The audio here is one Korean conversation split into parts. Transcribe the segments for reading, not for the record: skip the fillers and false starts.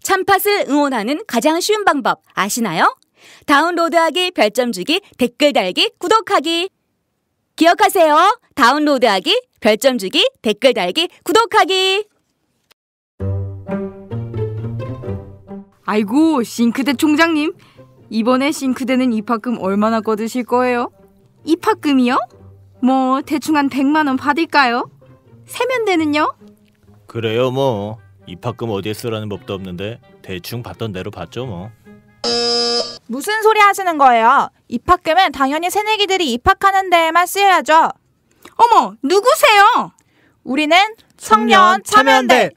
참팟을 응원하는 가장 쉬운 방법 아시나요? 다운로드하기, 별점 주기, 댓글 달기, 구독하기. 기억하세요. 다운로드하기, 별점 주기, 댓글 달기, 구독하기. 아이고, 싱크대 총장님. 이번에 싱크대는 입학금 얼마나 거두실 거예요? 입학금이요? 뭐 대충 한 100만 원 받을까요? 세면대는요? 그래요 뭐. 입학금 어디에 쓰라는 법도 없는데 대충 받던 대로 받죠 뭐. 무슨 소리 하시는 거예요? 입학금은 당연히 새내기들이 입학하는 데에만 쓰여야죠. 어머, 누구세요? 우리는 청년참여연대.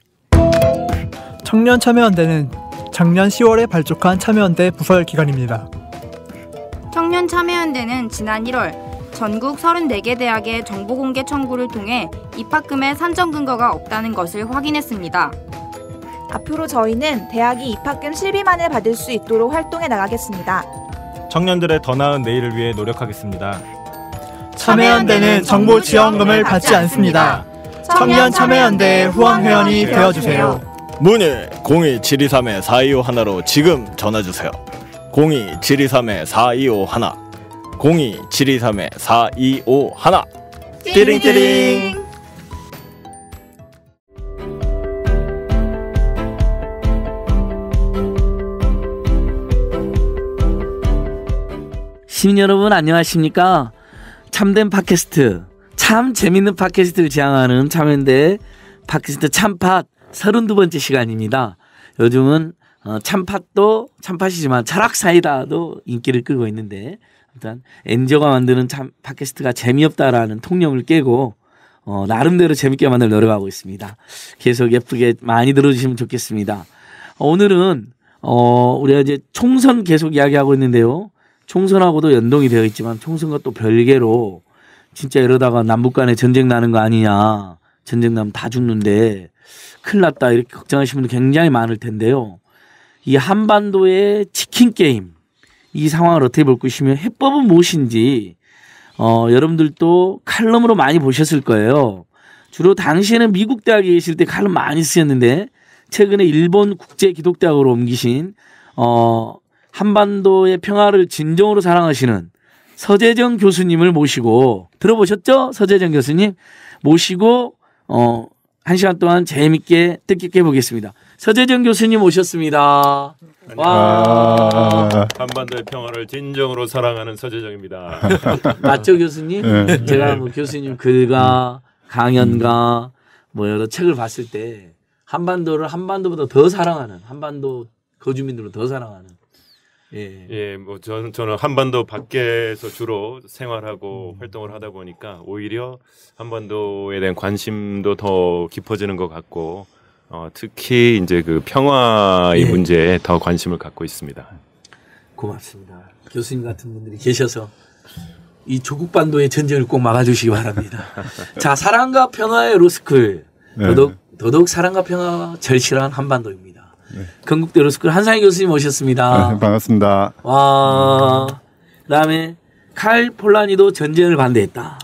청년참여연대는 작년 10월에 발족한 참여연대 부설 기관입니다. 청년참여연대는 지난 1월 전국 34개 대학의 정보공개 청구를 통해 입학금의 산정 근거가 없다는 것을 확인했습니다. 앞으로 저희는 대학이 입학금 실비만을 받을 수 있도록 활동해 나가겠습니다. 청년들의 더 나은 내일을 위해 노력하겠습니다. 참여연대는 정보 지원금을 받지 않습니다. 청년참여연대의 후원회원이 되어주세요. 문의 02-723-4251로 지금 전화주세요. 02-723-4251 02-723-4251 띠링띠링. 시민 여러분 안녕하십니까? 참된 팟캐스트, 참 재밌는 팟캐스트를 지향하는 참여연대 팟캐스트 참팟 32번째 시간입니다. 요즘은 참팟도 참팟이지만 철학사이다도 인기를 끌고 있는데, 일단 엔저가 만드는 참 팟캐스트가 재미없다라는 통념을 깨고 나름대로 재밌게 만들 노력하고 있습니다. 계속 예쁘게 많이 들어주시면 좋겠습니다. 오늘은 우리가 이제 총선 계속 이야기하고 있는데요. 총선하고도 연동이 되어 있지만 총선과 또 별개로 진짜 이러다가 남북 간에 전쟁 나는 거 아니냐, 전쟁 나면 다 죽는데 큰일 났다 이렇게 걱정하시는 분들 굉장히 많을 텐데요. 이 한반도의 치킨 게임, 이 상황을 어떻게 볼 것이며 해법은 무엇인지 여러분들도 칼럼으로 많이 보셨을 거예요. 주로 당시에는 미국 대학에 계실 때 칼럼 많이 쓰셨는데 최근에 일본 국제기독대학으로 옮기신 한반도의 평화를 진정으로 사랑하시는 서재정 교수님을 모시고, 들어보셨죠? 서재정 교수님 모시고 1시간 동안 재미있게 뜻깊게 해보겠습니다. 서재정 교수님 오셨습니다. 와. 한반도의 평화를 진정으로 사랑하는 서재정입니다. 맞죠 교수님? 네. 제가 뭐 교수님 글과 강연과 뭐 여러 책을 봤을 때 한반도를 한반도보다 더 사랑하는, 한반도 거주민들을 더 사랑하는. 예, 뭐 저는 한반도 밖에서 주로 생활하고 활동을 하다 보니까 오히려 한반도에 대한 관심도 더 깊어지는 것 같고, 특히 이제 그 평화의 문제에 더 관심을 갖고 있습니다. 고맙습니다. 교수님 같은 분들이 계셔서 이 조국 반도의 전쟁을 꼭 막아주시기 바랍니다. 자, 사랑과 평화의 로스쿨, 더더욱 사랑과 평화가 절실한 한반도입니다. 건국대 로스쿨 한상희 교수님 오셨습니다. 반갑습니다. 와, 그다음에 칼 폴라니도 전쟁을 반대했다.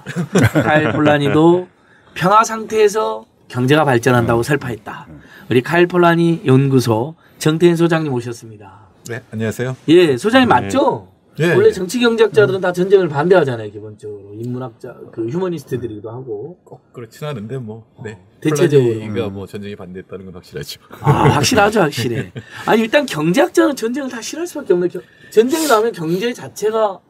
칼 폴라니도 평화 상태에서 경제가 발전한다고 설파했다. 우리 칼 폴라니 연구소 정태인 소장님 오셨습니다. 네, 안녕하세요. 예, 소장님 맞죠? 예. 원래 정치 경제학자들은 다 전쟁을 반대하잖아요, 기본적으로. 인문학자, 그 휴머니스트들이기도 하고. 꼭 그렇진 않은데 뭐. 네. 대체적으로. 폴라니가 뭐 전쟁이 반대했다는 건 확실하죠. 아, 확실하죠, 확실해. 아니 일단 경제학자는 전쟁을 다 싫어할 수밖에 없는, 전쟁이 나면 경제 자체가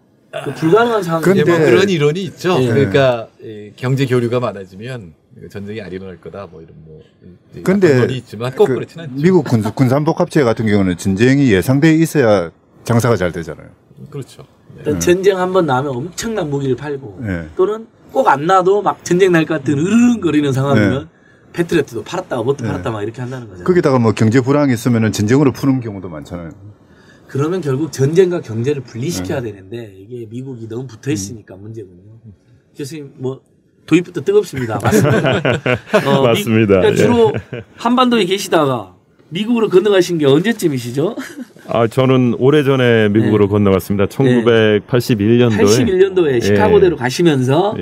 그 불가능한 상황인데. 뭐 그런 이론이 있죠. 예. 그러니까 경제 교류가 많아지면 전쟁이 안 일어날 거다 뭐 이런 뭐. 근데 이론이 있지만 꼭 그렇진 않죠. 미국 군산복합체 같은 경우는 전쟁이 예상돼 있어야 장사가 잘 되잖아요. 그렇죠. 일단 전쟁 한번 나면 엄청난 무기를 팔고, 네. 또는 꼭 안 나도 막 전쟁 날 것 같은 으르렁거리는 상황이면 패트리어트도 팔았다가 뭣도 팔았다 막 이렇게 한다는 거잖아요. 거기다가 뭐 경제 불황이 있으면 전쟁으로 푸는 경우도 많잖아요. 그러면 결국 전쟁과 경제를 분리시켜야 되는데 이게 미국이 너무 붙어 있으니까 문제군요. 교수님 뭐 도입부터 뜨겁습니다. 맞습니다. 맞습니다. 그러니까 주로 한반도에 계시다가 미국으로 건너가신 게 언제쯤이시죠? 저는 오래전에 미국으로 건너갔습니다. 1981년도에. 81년도에 시카고대로 가시면서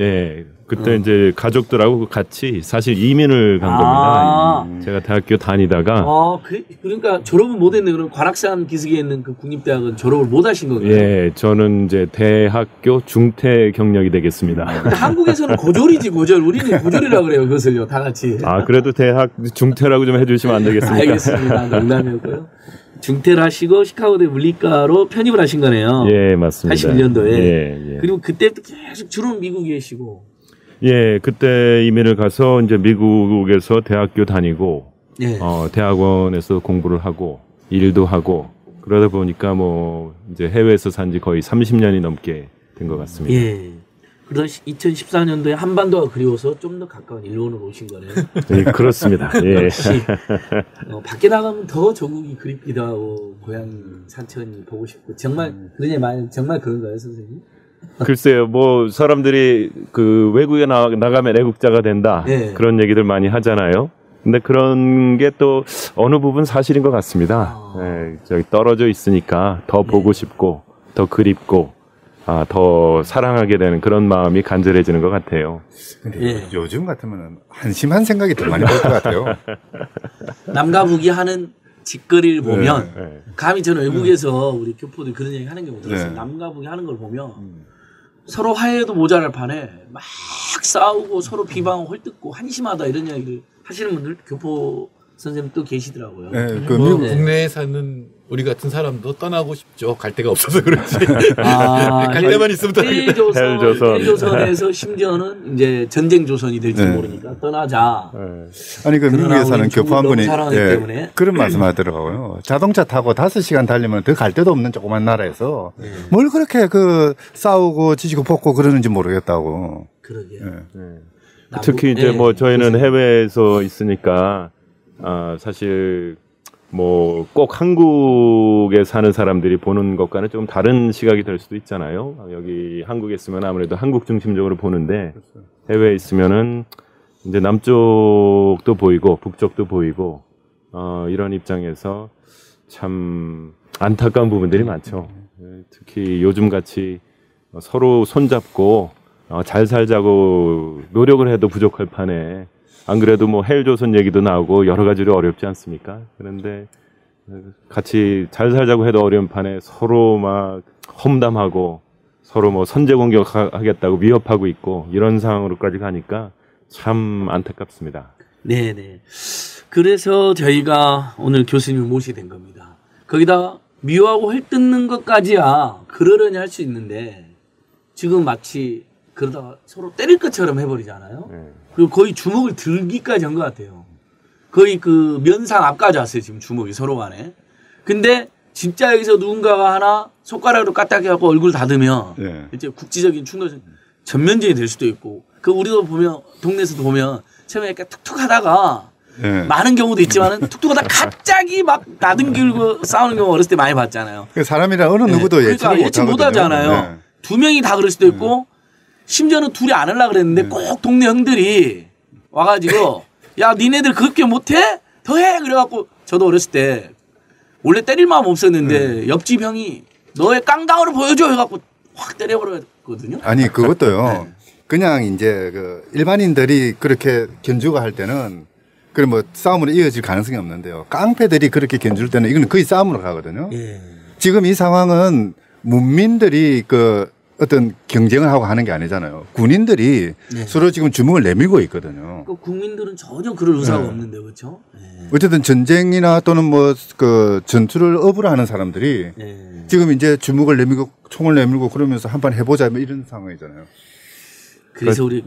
그때 이제 가족들하고 같이 사실 이민을 간 겁니다. 제가 대학교 다니다가. 그러니까 졸업은 못했네. 그럼 관악산 기슭에 있는 그 국립대학은 졸업을 못하신 거예요? 예, 저는 이제 대학교 중퇴 경력이 되겠습니다. 한국에서는 고졸이지 고졸. 우리는 고졸이라고 그래요. 그것을요, 다 같이. 그래도 대학 중퇴라고 좀 해주시면 안 되겠습니까? 알겠습니다. 농담이었고요. 중퇴를 하시고 시카고대 물리과로 편입을 하신 거네요. 예, 맞습니다. 81년도에. 예. 그리고 그때부터 계속 주로는 미국에 계시고. 예, 그때 이민을 가서 이제 미국에서 대학교 다니고, 예. 대학원에서 공부를 하고, 일도 하고, 그러다 보니까 뭐, 이제 해외에서 산지 거의 30년이 넘게 된 것 같습니다. 예. 그러다 2014년도에 한반도가 그리워서 좀 더 가까운 일본으로 오신 거네요. 예, 그렇습니다. 예. 역시, 밖에 나가면 더 조국이 그립기도 하고, 고향, 산천이 보고 싶고, 정말, 정말 그런가요, 선생님? 글쎄요, 뭐 사람들이 그 외국에 나가면 애국자가 된다 그런 얘기들 많이 하잖아요. 근데 그런 게 또 어느 부분 사실인 것 같습니다. 저기 떨어져 있으니까 더 보고 싶고 더 그립고 더 사랑하게 되는 그런 마음이 간절해지는 것 같아요. 근데 요즘 같으면 한심한 생각이 더 많이 들 것 같아요. 남과 북이 하는 짓거리를 보면 감히 저는 외국에서 우리 교포들 그런 얘기 하는 경우 들었어요. 남과 북이 하는 걸 보면 서로 화해도 모자랄 판에 막 싸우고 서로 비방하고 헐뜯고 한심하다 이런 이야기를 하시는 분들 교포 선생님 또 계시더라고요. 그 미국 국내에 사는 우리 같은 사람도 떠나고 싶죠. 갈 데가 없어서 그렇지. 갈 데만 있으면 헬조선에서 심지어는 이제 전쟁 조선이 될지 모르니까 떠나자. 아니 그 미국에 사는 교포 한 분이 그런 네. 말씀하더라고요. 자동차 타고 5시간 달리면 더 갈 데도 없는 조그만 나라에서 뭘 그렇게 그 싸우고 지지고 볶고 그러는지 모르겠다고. 그러게요. 특히 이제 뭐 저희는 해외에서 있으니까 사실 뭐 꼭 한국에 사는 사람들이 보는 것과는 좀 다른 시각이 될 수도 있잖아요. 여기 한국에 있으면 아무래도 한국 중심적으로 보는데 해외에 있으면은 이제 남쪽도 보이고 북쪽도 보이고 이런 입장에서 참 안타까운 부분들이 많죠. 특히 요즘 같이 서로 손잡고 잘 살자고 노력을 해도 부족할 판에 안 그래도 뭐 헬조선 얘기도 나오고 여러 가지로 어렵지 않습니까? 그런데 같이 잘 살자고 해도 어려운 판에 서로 막 험담하고 서로 뭐 선제 공격하겠다고 위협하고 있고 이런 상황으로까지 가니까 참 안타깝습니다. 네네. 그래서 저희가 오늘 교수님을 모시게 된 겁니다. 거기다 미워하고 헐뜯는 것까지야 그러려니 할 수 있는데 지금 마치 그러다가 서로 때릴 것처럼 해버리잖아요. 그리고 거의 주먹을 들기까지 한 것 같아요. 거의 그 면상 앞까지 왔어요. 지금 주먹이 서로 간에. 근데 진짜 여기서 누군가가 하나 손가락으로 까딱해갖고 얼굴 닫으면 이제 국지적인 충돌 전면전이 될 수도 있고 그 우리도 보면 동네에서도 보면 처음에 이렇게 툭툭 하다가 많은 경우도 있지만은 툭툭 하다가 갑자기 막 나등길고 싸우는 경우 어렸을 때 많이 봤잖아요. 사람이라 어느 누구도 예측 못 하잖아요. 두 명이 다 그럴 수도 있고 심지어는 둘이 안 하려고 그랬는데 꼭 동네 형들이 와가지고 야 니네들 그렇게 못해? 더해! 그래갖고 저도 어렸을 때 원래 때릴 마음 없었는데 옆집 형이 너의 깡다운을 보여줘 해갖고 확 때려버렸거든요. 아니 그것도요. 그냥 이제 그 일반인들이 그렇게 견주가 할 때는 그럼 뭐 싸움으로 이어질 가능성이 없는데요. 깡패들이 그렇게 견줄 때는 이건 거의 싸움으로 가거든요. 지금 이 상황은 문민들이 그 어떤 경쟁을 하고 하는 게 아니잖아요. 군인들이 서로 지금 주먹을 내밀고 있거든요. 그 국민들은 전혀 그럴 의사가 없는데 그렇죠? 어쨌든 전쟁이나 또는 뭐 그 전투를 업으로 하는 사람들이 지금 이제 주먹을 내밀고 총을 내밀고 그러면서 한번 해보자 뭐 이런 상황이잖아요. 그래서 우리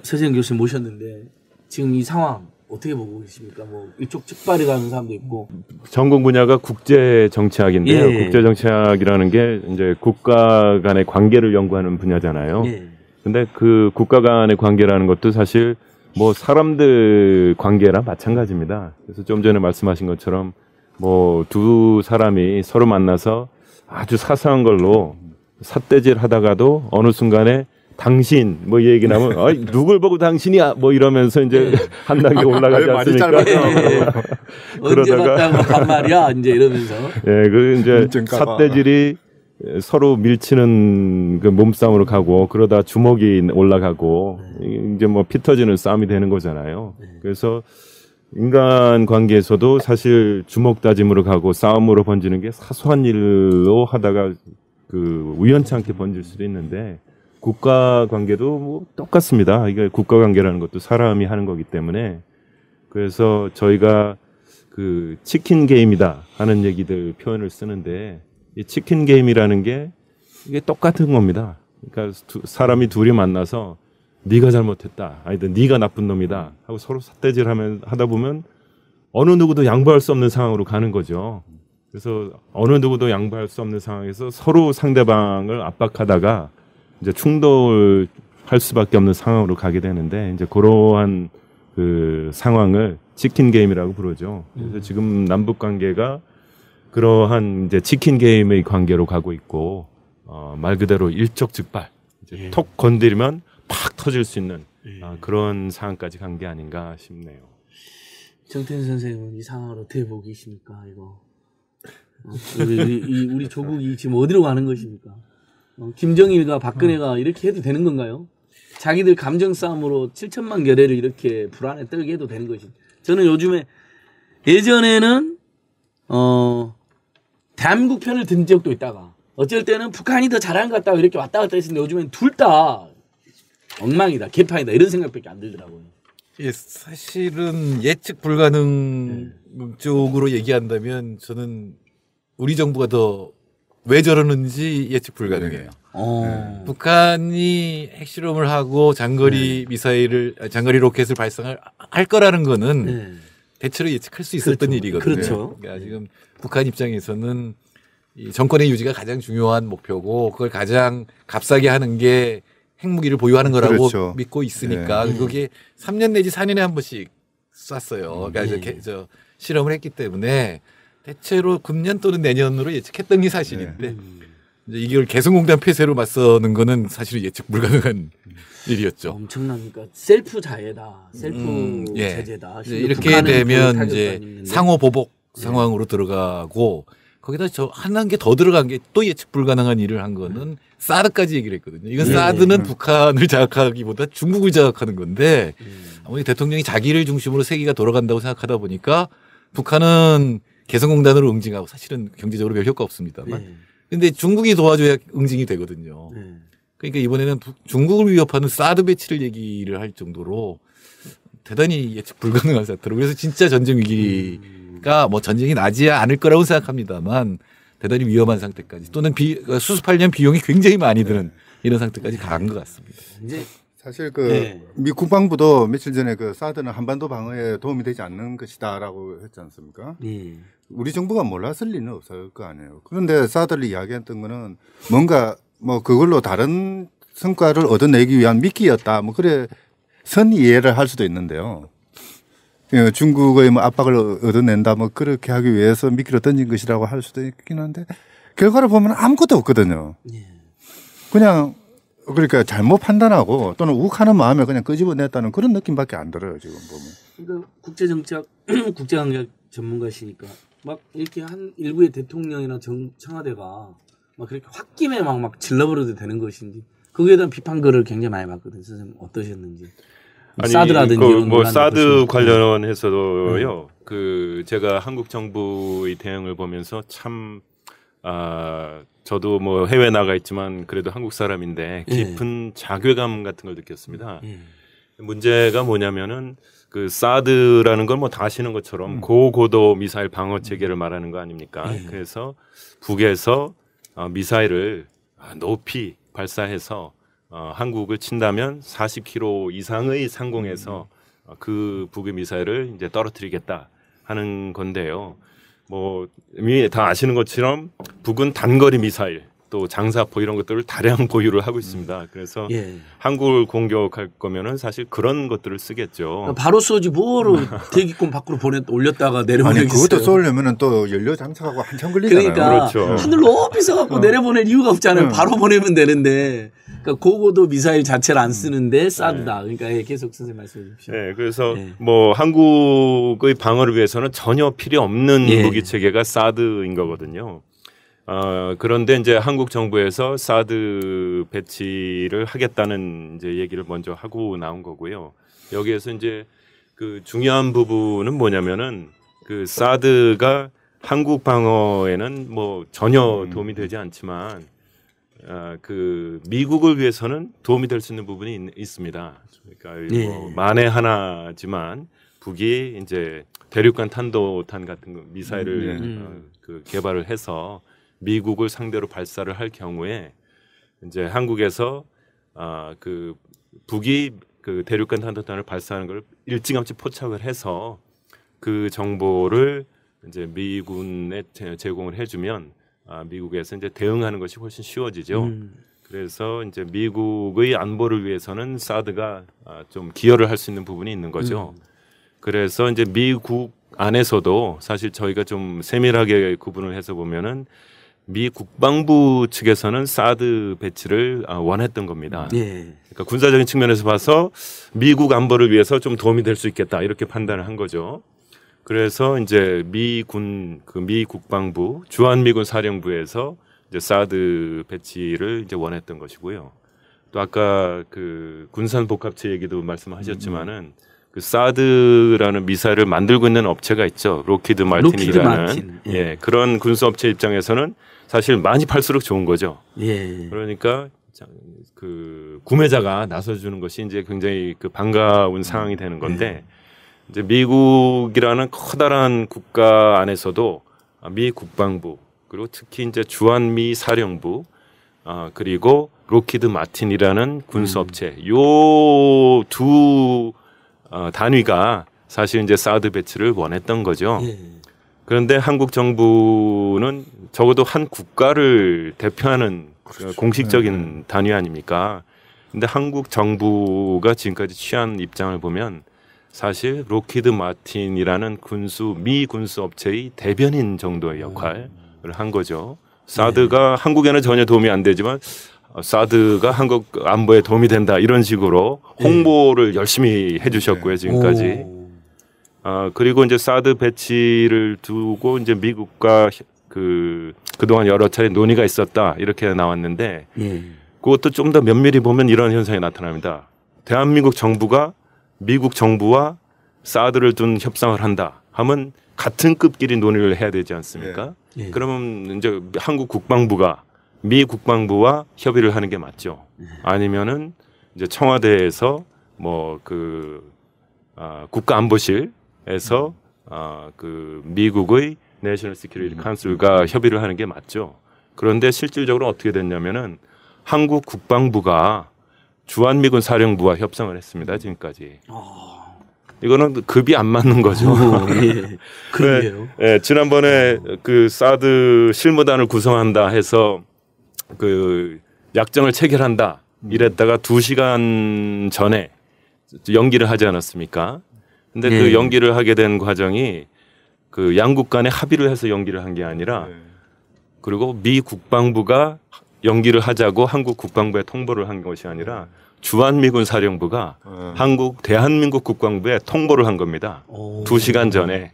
서재영 교수님 모셨는데 지금 이 상황 어떻게 보고 계십니까? 뭐 이쪽 측발이 가는 사람도 있고. 전공 분야가 국제 정치학인데요. 국제 정치학이라는 게 이제 국가 간의 관계를 연구하는 분야잖아요. 근데 그 국가 간의 관계라는 것도 사실 뭐 사람들 관계랑 마찬가지입니다. 그래서 좀 전에 말씀하신 것처럼 뭐 두 사람이 서로 만나서 아주 사소한 걸로 삿대질 하다가도 어느 순간에 당신 뭐 얘기 나면 누굴 보고 당신이야 뭐 이러면서 이제 한 단계 올라가지 않습니까? 언제 봤다고 한 말이야 이제 이러면서. 그 이제 삿대질이 서로 밀치는 그 몸싸움으로 가고 그러다 주먹이 올라가고 이제 뭐 피 터지는 싸움이 되는 거잖아요. 그래서 인간 관계에서도 사실 주먹 다짐으로 가고 싸움으로 번지는 게 사소한 일로 하다가 그 우연찮게 번질 수도 있는데 국가 관계도 뭐 똑같습니다. 이게 국가 관계라는 것도 사람이 하는 거기 때문에 그래서 저희가 그 치킨 게임이다 하는 얘기들 표현을 쓰는데 이 치킨 게임이라는 게 이게 똑같은 겁니다. 그러니까 사람이 둘이 만나서 네가 잘못했다, 아니든 네가 나쁜 놈이다 하고 서로 삿대질하면 하다 보면 어느 누구도 양보할 수 없는 상황으로 가는 거죠. 그래서 어느 누구도 양보할 수 없는 상황에서 서로 상대방을 압박하다가 이제 충돌할 수밖에 없는 상황으로 가게 되는데 이제 그러한 그 상황을 치킨 게임이라고 부르죠. 그래서 지금 남북 관계가 그러한 이제 치킨 게임의 관계로 가고 있고 말 그대로 일촉즉발 이제 톡 건드리면 팍 터질 수 있는 그런 상황까지 간 게 아닌가 싶네요. 정태인 선생님은 이 상황을 어떻게 보고 계십니까? 이거 우리 조국이 지금 어디로 가는 것입니까? 김정일과 박근혜가 이렇게 해도 되는 건가요? 자기들 감정 싸움으로 7천만 결례를 이렇게 불안에 떨게 해도 되는 것이. 저는 요즘에 예전에는 대한민국 편을 든 적도 있다가 어쩔 때는 북한이 더 잘하는 것 같다고 이렇게 왔다 갔다 했는데 요즘엔 둘 다 엉망이다, 개판이다 이런 생각밖에 안 들더라고요. 예, 사실은 예측 불가능 쪽으로 얘기한다면 저는 우리 정부가 더 왜 저러는지 예측 불가능해요. 북한이 핵실험을 하고 장거리 미사일을 장거리 로켓을 발사할 거라는 거는 대체로 예측할 수 있었던 일이거든요. 그렇죠. 그러니까 지금 북한 입장에서는 이 정권의 유지가 가장 중요한 목표고 그걸 가장 값싸게 하는 게 핵무기를 보유하는 거라고 그렇죠. 믿고 있으니까 그게 3년 내지 4년에 한 번씩 쐈어요. 그러니까 이렇게 실험을 했기 때문에 대체로 금년 또는 내년으로 예측했던 게 사실인데 이제 이걸 개성공단 폐쇄로 맞서는 거는 사실 예측 불가능한 일이었죠. 엄청나니까 셀프 자해다, 셀프 제재다. 이렇게 되면 이제 상호 보복 상황으로 들어가고 거기다 저 한 단계 더 들어간 게 또 예측 불가능한 일을 한 거는 사드까지 얘기를 했거든요. 이건 사드는 북한을 자극하기보다 중국을 자극하는 건데 아무리 대통령이 자기를 중심으로 세계가 돌아간다고 생각하다 보니까 북한은 개성공단으로 응징하고 사실은 경제적으로 별 효과 없습니다만 근데 중국이 도와줘야 응징이 되거든요. 그러니까 이번에는 중국을 위협하는 사드 배치를 얘기를 할 정도로 대단히 예측 불가능한 사태로 그래서 진짜 전쟁 위기가 뭐 전쟁이 나지 않을 거라고 생각합니다만 대단히 위험한 상태까지 또는 수습하려면 비용이 굉장히 많이 드는 이런 상태까지 간 것 같습니다. 이제 사실 미 국방부도 며칠 전에 사드는 한반도 방어에 도움이 되지 않는 것이다라고 했지 않습니까? 우리 정부가 몰랐을 리는 없을 거 아니에요. 그런데 사드를 이야기했던 거는 뭔가 뭐 그걸로 다른 성과를 얻어내기 위한 미끼였다. 뭐 그래 선 이해를 할 수도 있는데요. 중국의 뭐 압박을 얻어낸다. 뭐 그렇게 하기 위해서 미끼로 던진 것이라고 할 수도 있긴 한데 결과를 보면 아무것도 없거든요. 그냥 그러니까 잘못 판단하고 또는 욱하는 마음에 그냥 끄집어냈다는 그런 느낌밖에 안 들어요 지금 보면. 그러니까 국제정책, 국제관계 전문가시니까 막 이렇게 한 일부의 대통령이나 청와대가 막 그렇게 홧김에 막 질러버려도 되는 것인지 거기에 대한 비판글을 굉장히 많이 봤거든요. 선생님 어떠셨는지. 아니, 사드라든지 뭐 사드 관련해서도요. 그 제가 한국 정부의 대응을 보면서 참 저도 뭐 해외 나가 있지만 그래도 한국 사람인데 깊은 자괴감 같은 걸 느꼈습니다. 문제가 뭐냐면은 그 사드라는 걸 뭐 다 아시는 것처럼 고고도 미사일 방어 체계를 말하는 거 아닙니까? 그래서 북에서 미사일을 높이 발사해서 한국을 친다면 40km 이상의 상공에서 그 북의 미사일을 이제 떨어뜨리겠다 하는 건데요. 뭐 이미 다 아시는 것처럼 북은 단거리 미사일 또 장사포 이런 것들을 다량 보유를 하고 있습니다. 그래서 한국을 공격할 거면은 사실 그런 것들을 쓰겠죠. 바로 쏘지 뭐로 대기권 밖으로 올렸다가 내려보내겠어요. 아니 그것도 쏘려면은 또 연료 장착하고 한참 걸리잖아요. 그러니까 그렇죠. 하늘 높이 써갖고 내려보낼 이유가 없잖아요. 바로 보내면 되는데. 그러니까 고고도 미사일 자체를 안 쓰는데 사드다. 그러니까 계속 선생님 말씀해 주십시오. 네, 그래서 뭐 한국의 방어를 위해서는 전혀 필요 없는 무기 체계가 사드인 거거든요. 그런데 이제 한국 정부에서 사드 배치를 하겠다는 이제 얘기를 먼저 하고 나온 거고요. 여기에서 이제 그 중요한 부분은 뭐냐면은 그 사드가 한국 방어에는 뭐 전혀 도움이 되지 않지만 그 미국을 위해서는 도움이 될 수 있는 부분이 있습니다. 그러니까 뭐 만에 하나지만 북이 이제 대륙간 탄도탄 같은 미사일을 그 개발을 해서 미국을 상대로 발사를 할 경우에 이제 한국에서 그 북이 그 대륙간 탄도탄을 발사하는 걸 일찌감치 포착을 해서 그 정보를 이제 미군에 제공을 해주면 미국에서 이제 대응하는 것이 훨씬 쉬워지죠. 그래서 이제 미국의 안보를 위해서는 사드가 좀 기여를 할 수 있는 부분이 있는 거죠. 그래서 이제 미국 안에서도 사실 저희가 좀 세밀하게 구분을 해서 보면은 미 국방부 측에서는 사드 배치를 원했던 겁니다. 그러니까 군사적인 측면에서 봐서 미국 안보를 위해서 좀 도움이 될 수 있겠다 이렇게 판단을 한 거죠. 그래서 이제 미 국방부 주한미군 사령부에서 이제 사드 배치를 이제 원했던 것이고요. 또 아까 그 군산 복합체 얘기도 말씀하셨지만은 그 사드라는 미사일을 만들고 있는 업체가 있죠. 로키드 마틴이라는 예, 그런 군수 업체 입장에서는 사실 많이 팔수록 좋은 거죠. 그러니까 그 구매자가 나서주는 것이 이제 굉장히 그 반가운 상황이 되는 건데 이제 미국이라는 커다란 국가 안에서도 미 국방부 그리고 특히 이제 주한미 사령부 그리고 로키드 마틴이라는 군수업체 요 두 단위가 사실 이제 사드 배치를 원했던 거죠. 그런데 한국 정부는 적어도 한 국가를 대표하는 공식적인 단위 아닙니까? 근데 한국 정부가 지금까지 취한 입장을 보면 사실 로키드 마틴이라는 미 군수 업체의 대변인 정도의 역할을 한 거죠. 사드가 한국에는 전혀 도움이 안 되지만 사드가 한국 안보에 도움이 된다 이런 식으로 홍보를 열심히 해주셨고요 지금까지. 그리고 이제 사드 배치를 두고 이제 미국과 그동안 여러 차례 논의가 있었다 이렇게 나왔는데 그것도 좀 더 면밀히 보면 이런 현상이 나타납니다. 대한민국 정부가 미국 정부와 사드를 둔 협상을 한다 하면 같은 급끼리 논의를 해야 되지 않습니까? 그러면 이제 한국 국방부가 미 국방부와 협의를 하는 게 맞죠. 아니면은 이제 청와대에서 뭐 국가안보실에서 그 미국의 내셔널 시큐리티 카운슬과 협의를 하는 게 맞죠. 그런데 실질적으로 어떻게 됐냐면은 한국 국방부가 주한미군 사령부와 협상을 했습니다. 지금까지. 이거는 급이 안 맞는 거죠. 그러게요. 네, 지난번에 그 사드 실무단을 구성한다 해서 그 약정을 체결한다 이랬다가 2시간 전에 연기를 하지 않았습니까? 근데 그 연기를 하게 된 과정이 그 양국 간에 합의를 해서 연기를 한 게 아니라 그리고 미 국방부가 연기를 하자고 한국 국방부에 통보를 한 것이 아니라 주한미군 사령부가 대한민국 국방부에 통보를 한 겁니다. 2시간 전에.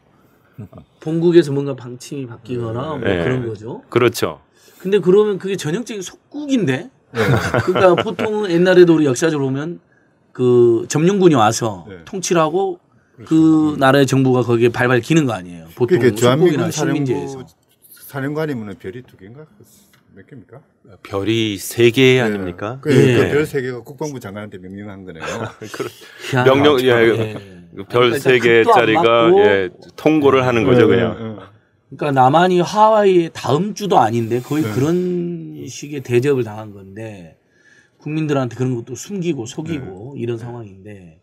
본국에서 뭔가 방침이 바뀌거나 뭐 그런 거죠. 그렇죠. 근데 그러면 그게 전형적인 속국인데? 그러니까 보통은 옛날에도 우리 역사적으로 보면 그 점령군이 와서 통치를 하고 그 나라의 정부가 거기에 발발 기는 거 아니에요. 보통 속국이나 식민지에서. 사령관이면 별이 2개인가? 몇 개입니까? 별이 3개 아닙니까? 그 별 3개가 국방부 장관한테 명령한 거네요. 명령, 별 3개짜리가 통고를 하는 거죠, 그냥. 그러니까 남한이 하와이의 다음 주도 아닌데 거의 그런 식의 대접을 당한 건데 국민들한테 그런 것도 숨기고 속이고 이런 상황인데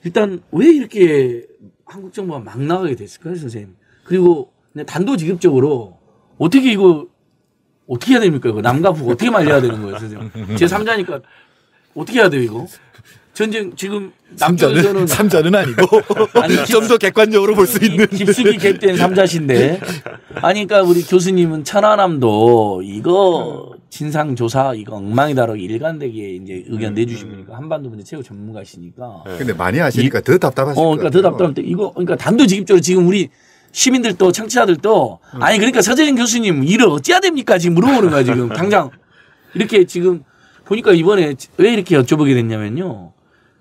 일단 왜 이렇게 한국 정부가 막 나가게 됐을까요, 선생님? 그리고 단도직입적으로 어떻게 이거 어떻게 해야 됩니까? 이거 남과 북 어떻게 말려야 되는 거예요, 선생님? 제3자니까 어떻게 해야 돼요, 이거? 전쟁 지금 남쪽에서는 3자는 아니고 좀 더 객관적으로 볼 수 있는 깊숙이 갭된 3자신데 아니 그러니까 우리 교수님은 천안함도 이거 진상조사 이거 엉망이다라고 일관되게 이제 의견 내주시니까 한반도 문제 최고 전문가시니까 근데 많이 아시니까 더 답답하실 그러니까 더 답답한데 이거 그러니까 단도직입적으로 지금 우리 시민들도 청취자들도 아니 그러니까 서재인 교수님 일을 어찌해야 됩니까 지금 물어보는 거야 지금 당장 이렇게 지금 보니까 이번에 왜 이렇게 여쭤보게 됐냐면요.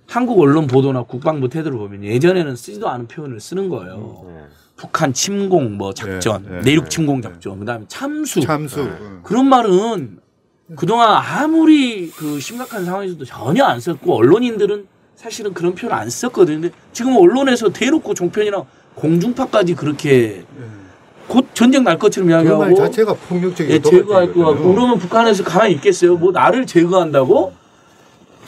한국 언론 보도나 국방부 태도를 보면 예전에는 쓰지도 않은 표현을 쓰는 거예요. 북한 침공 뭐 작전, 내륙 침공 작전, 그다음에 참수. 그런 말은 그동안 아무리 그 심각한 상황에서도 전혀 안 썼고 언론인들은 사실은 그런 표현 안 썼거든요. 근데 지금 언론에서 대놓고 종편이랑 공중파까지 그렇게 곧 전쟁 날 것처럼 이야기하고 그 말 자체가 폭력적이고 제거할 것 같고 그러면 북한에서 가만히 있겠어요? 뭐 나를 제거한다고?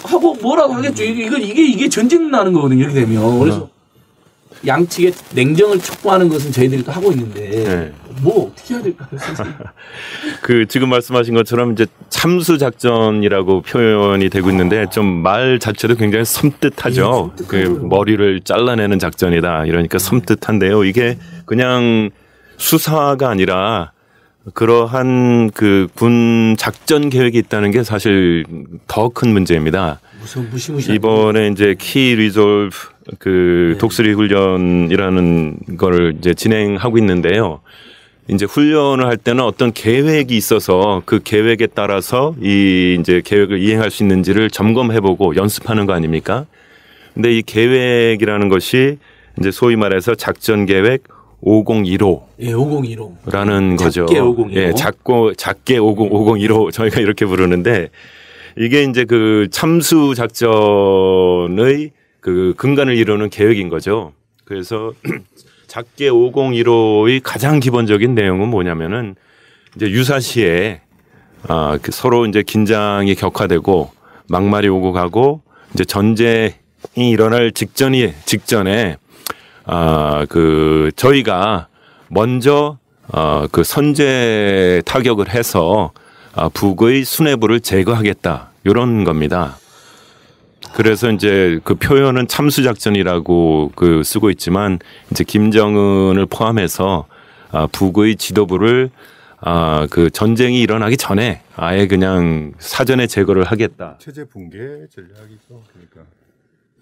하고 뭐라고 하겠죠. 이게 전쟁 나는 거거든요. 이렇게 되면. 그래서 양측의 냉정을 촉구하는 것은 저희들이 또 하고 있는데 뭐 어떻게 해야 될까요? 그 지금 말씀하신 것처럼 이제 참수 작전이라고 표현이 되고 있는데 좀 말 자체도 굉장히 섬뜩하죠. 그 머리를 잘라내는 작전이다. 이러니까 섬뜩한데요. 이게 그냥 수사가 아니라 그러한 그 군 작전 계획이 있다는 게 사실 더 큰 문제입니다. 무시무시한 이번에 이제 키 리졸브 그 독수리 훈련이라는 걸 이제 진행하고 있는데요. 이제 훈련을 할 때는 어떤 계획이 있어서 그 계획에 따라서 이 이제 계획을 이행할 수 있는지를 점검해보고 연습하는 거 아닙니까? 근데 이 계획이라는 것이 이제 소위 말해서 작전 계획 5015. 예, 5015라는 거죠. 작게 5015. 예, 작게 5015 저희가 이렇게 부르는데 이게 이제 그 참수 작전의 그 근간을 이루는 계획인 거죠. 그래서 작게 5015의 가장 기본적인 내용은 뭐냐면은 이제 유사시에 그 서로 이제 긴장이 격화되고 막말이 오고 가고 이제 전쟁이 일어날 직전에 그 저희가 먼저 그 선제 타격을 해서 북의 수뇌부를 제거하겠다 이런 겁니다. 그래서 이제 그 표현은 참수작전이라고 그 쓰고 있지만 이제 김정은을 포함해서 북의 지도부를 그 전쟁이 일어나기 전에 아예 그냥 사전에 제거를 하겠다. 체제 붕괴 전략이죠. 그러니까.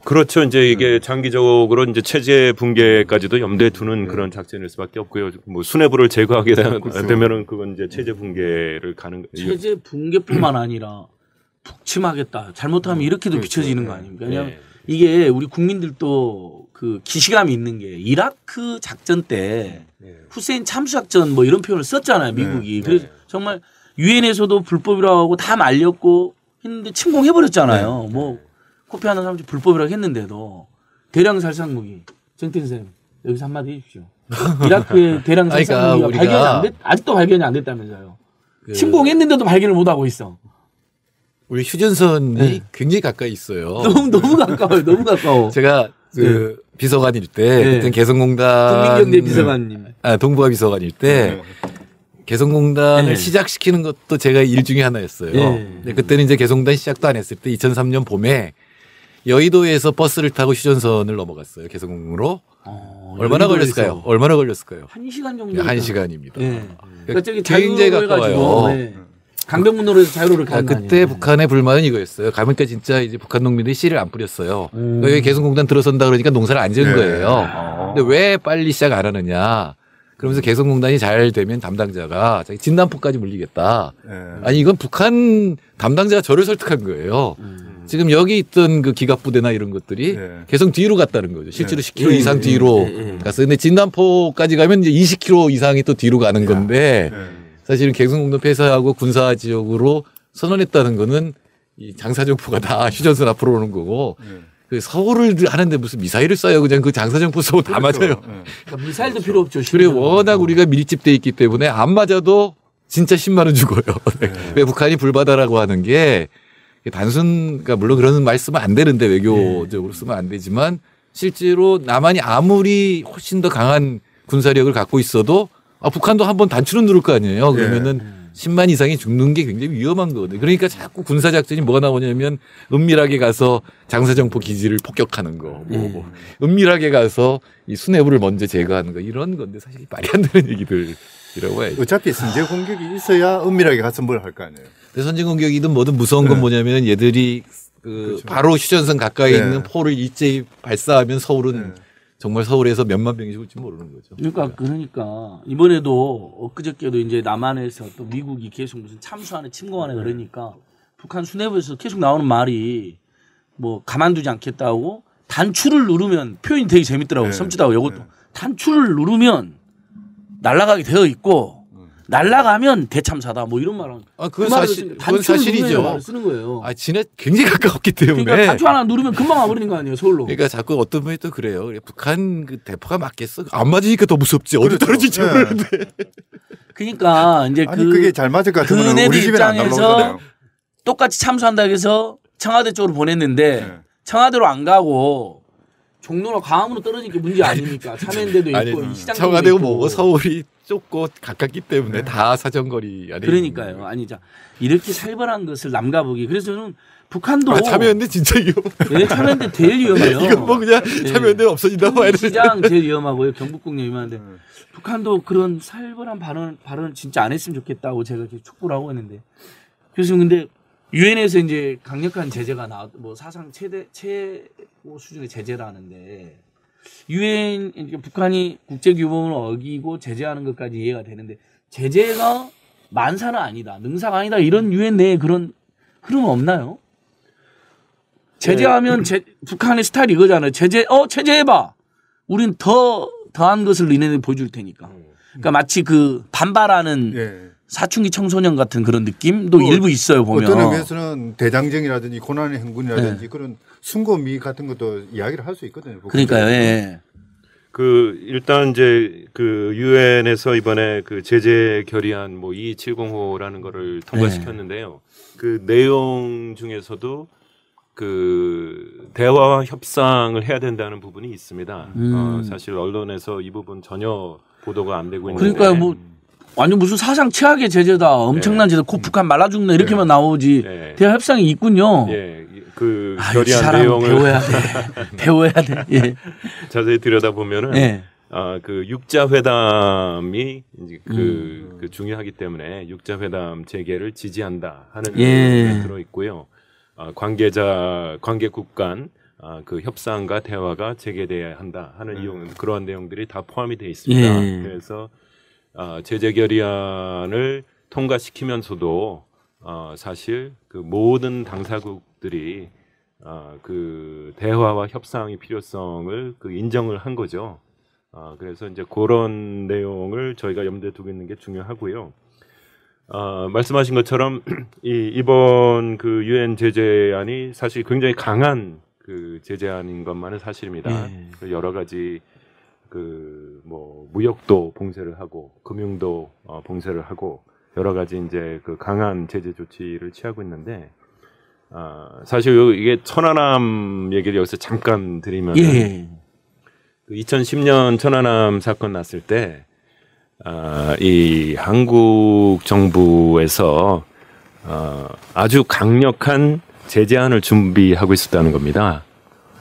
그렇죠. 이제 이게 장기적으로 이제 체제 붕괴까지도 염두에 두는 그런 작전일 수밖에 없고요. 뭐 수뇌부를 제거하게 되면은 그건 이제 체제 붕괴를 가는. 체제 붕괴뿐만 아니라 북침하겠다. 잘못하면 이렇게도 비춰지는 거 아닙니까? 왜냐하면 이게 우리 국민들도 그 기시감이 있는 게 이라크 작전 때 후세인 참수작전 뭐 이런 표현을 썼잖아요. 미국이. 그래서 정말 유엔에서도 불법이라고 하고 다 말렸고 했는데 침공해버렸잖아요. 뭐 코피 하는 사람들이 불법이라고 했는데도 대량 살상무기. 정태근 선생님 여기서 한마디 해주십시오. 이라크의 대량 살상무기가 발견이 안 아직도 발견이 안 됐다면서요. 침공했는데도 발견을 못하고 있어. 우리 휴전선이 굉장히 가까이 있어요. 너무 가까워요. 너무 가까워. 제가 그 비서관일 때 그때 개성공단 국민경제 비서관님, 동부화 비서관일 때 개성공단을 시작시키는 것도 제가 일 중에 하나였어요. 근데 그때는 이제 개성공단 시작도 안 했을 때 2003년 봄에 여의도에서 버스를 타고 휴전선을 넘어갔어요. 개성공으로. 얼마나 걸렸을까요? 1시간 정도. 1시간입니다. 그러니까 저기 굉장히 가까워요. 강변북로에서 자유로를 가는 그때 북한의 불만은 이거였어요. 가니까 진짜 이제 북한 농민들이 씨를 안 뿌렸어요. 여기 개성공단 들어선다 그러니까 농사를 안 지은 거예요. 근데 왜 빨리 시작 안 하느냐. 그러면서 개성공단이 잘 되면 담당자가 자기 진단포까지 물리겠다. 아니 이건 북한 담당자가 저를 설득한 거예요. 지금 여기 있던 그 기갑부대나 이런 것들이 개성 뒤로 갔다는 거죠. 실제로 10km 이상 뒤로 갔어요. 근데 진단포까지 가면 이제 20km 이상이 또 뒤로 가는 건데 사실은 개성공단 폐쇄하고 군사 지역으로 선언했다는 거는 이 장사정포가 다 휴전선 앞으로 오는 거고 그 서울을 하는데 무슨 미사일을 쏴요. 그냥 그 장사정포 쏘고 다 맞아요. 그러니까 미사일도 필요 없죠. 그리고 워낙 우리가 밀집돼 있기 때문에 안 맞아도 진짜 10만 원 죽어요. 왜 북한이 불바다라고 하는 게 단순, 그러니까 물론 그런 말 쓰면 안 되는데 외교적으로 쓰면 안 되지만 실제로 남한이 아무리 훨씬 더 강한 군사력을 갖고 있어도 북한도 한번 단추는 누를 거 아니에요. 그러면은 10만 이상이 죽는 게 굉장히 위험한 거거든요. 그러니까 자꾸 군사작전이 뭐가 나오냐면 은밀하게 가서 장사정포 기지를 폭격하는 거, 뭐 은밀하게 가서 이 수뇌부를 먼저 제거하는 거 이런 건데 사실 말이 안 되는 얘기들이라고 해요. 어차피 선제 공격이 있어야 은밀하게 가서 뭘 할 거 아니에요. 선제 공격이든 뭐든 무서운 건 뭐냐면 얘들이 그 바로 휴전선 가까이 있는 포를 일제히 발사하면 서울은 정말 서울에서 몇만 명이 죽을지 모르는 거죠. 그러니까 이번에도 엊그저께도 이제 남한에서 또 미국이 계속 무슨 참수하네 침공하네 그러니까 북한 수뇌부에서 계속 나오는 말이 뭐 가만두지 않겠다고 단추를 누르면 표현이 되게 재밌더라고요. 섬찟하고 이것도 단추를 누르면 날아가게 되어 있고 날아가면 대참사다 뭐 이런 말은 그건 사실이죠. 쓰는 거예요. 진해 굉장히 가깝기 때문에. 그러니까 단추 하나 누르면 금방 와버리는 거 아니에요, 서울로. 그러니까 자꾸 어떤 분이 또 그래요. 북한 그 대포가 맞겠어? 안 맞으니까 더 무섭지. 어디 떨어질지 모르는데. 그러니까 이제 그게 잘 맞을 것 같으면 우리 집에 안 날라오잖아요. 똑같이 참수한다고 해서 청와대 쪽으로 보냈는데 청와대로 안 가고 종로나 광화문으로 떨어지니까 문제 아닙니까? 참여연대도 있고 시장도 청와대고 뭐고 서울이 좁고 가깝기 때문에 다 사정거리 안에. 그러니까요. 자 이렇게 살벌한 것을 남가보기. 그래서 저는 북한도 참여연대 진짜 위험해요. 네, 참여연대 제일 위험해요. 이건 뭐 그냥 참여연대 없어진다고 해야 되는데. 시장 제일 위험하고요. 경북국내 위험한데 북한도 그런 살벌한 발언 진짜 안 했으면 좋겠다고 제가 이렇게 촉구를 하고 있는데. 그래서 근데 유엔에서 이제 강력한 제재가 뭐 사상 최고 수준의 제재라는데 유엔 북한이 국제규범을 어기고 제재하는 것까지 이해가 되는데 제재가 만사는 아니다, 능사가 아니다 이런 유엔 내에 그런 흐름은 없나요? 제재하면 북한의 스타일이 이거잖아요. 제재해봐. 우린 더한 것을 너네들 보여줄 테니까. 그러니까 마치 그 반발하는 사춘기 청소년 같은 그런 느낌도 일부 있어요, 보면. 어떤 의미에서는 대장정이라든지 고난의 행군이라든지 그런 순고미 같은 것도 이야기를 할 수 있거든요. 그러니까요. 일단 이제 그 유엔에서 이번에 그 제재 결의안 뭐 2705라는 거를 통과시켰는데요. 그 내용 중에서도 그 대화와 협상을 해야 된다는 부분이 있습니다. 사실 언론에서 이 부분 전혀 보도가 안 되고 있는데. 그러니까 뭐 완전 무슨 사상 최악의 제재다. 엄청난 제재. 북한 말라 죽는다. 이렇게만 나오지. 대화 협상이 있군요. 그 결의안 내용을 배워야 돼. 예. 자세히 들여다보면은 그 육자회담이 이제 그 중요하기 때문에 육자회담 재개를 지지한다 하는 내용이 들어 있고요. 관계국 간 그 협상과 대화가 재개돼야 한다 하는 그러한 내용들이 다 포함이 되어 있습니다. 그래서 제재 결의안을 통과시키면서도 사실 그 모든 당사국들이 그 대화와 협상의 필요성을 그 인정을 한 거죠. 그래서 이제 그런 내용을 저희가 염두에 두고 있는 게 중요하고요. 말씀하신 것처럼 이번 그 유엔 제재안이 사실 굉장히 강한 그 제재안인 것만은 사실입니다. 여러 가지 그 뭐 무역도 봉쇄를 하고 금융도 봉쇄를 하고 여러 가지 이제 그 강한 제재 조치를 취하고 있는데 사실 이게 천안함 얘기를 여기서 잠깐 드리면 그 2010년 천안함 사건 났을 때 이 한국 정부에서 아주 강력한 제재안을 준비하고 있었다는 겁니다.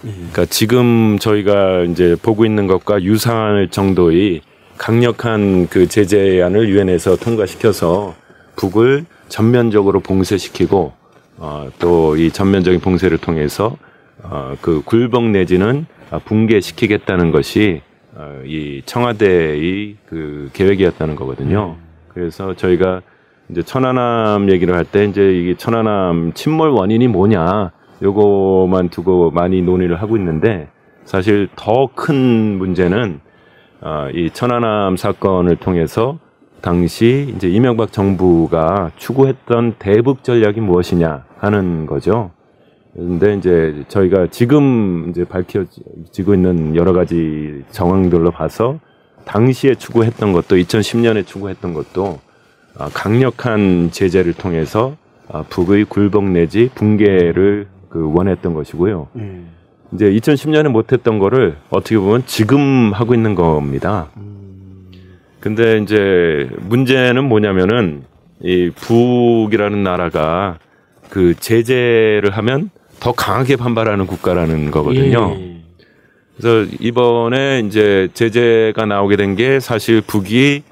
그러니까 지금 저희가 이제 보고 있는 것과 유사할 정도의 강력한 그 제재안을 유엔에서 통과시켜서 북을 전면적으로 봉쇄시키고 또 이 전면적인 봉쇄를 통해서 그 굴복 내지는 붕괴시키겠다는 것이 이 청와대의 그 계획이었다는 거거든요. 그래서 저희가 이제 천안함 얘기를 할 때 이제 이게 천안함 침몰 원인이 뭐냐 요거만 두고 많이 논의를 하고 있는데 사실 더 큰 문제는 이 천안함 사건을 통해서 당시 이제 이명박 정부가 추구했던 대북 전략이 무엇이냐 하는 거죠. 그런데 이제 저희가 지금 이제 밝혀지고 있는 여러 가지 정황들로 봐서 당시에 추구했던 것도 2010년에 추구했던 것도 강력한 제재를 통해서 북의 굴복 내지 붕괴를 그 원했던 것이고요. 이제 2010년에 못했던 거를 어떻게 보면 지금 하고 있는 겁니다. 근데 이제 문제는 뭐냐면은 이 북이라는 나라가 그 제재를 하면 더 강하게 반발하는 국가라는 거거든요. 그래서 이번에 이제 제재가 나오게 된 게 사실 북이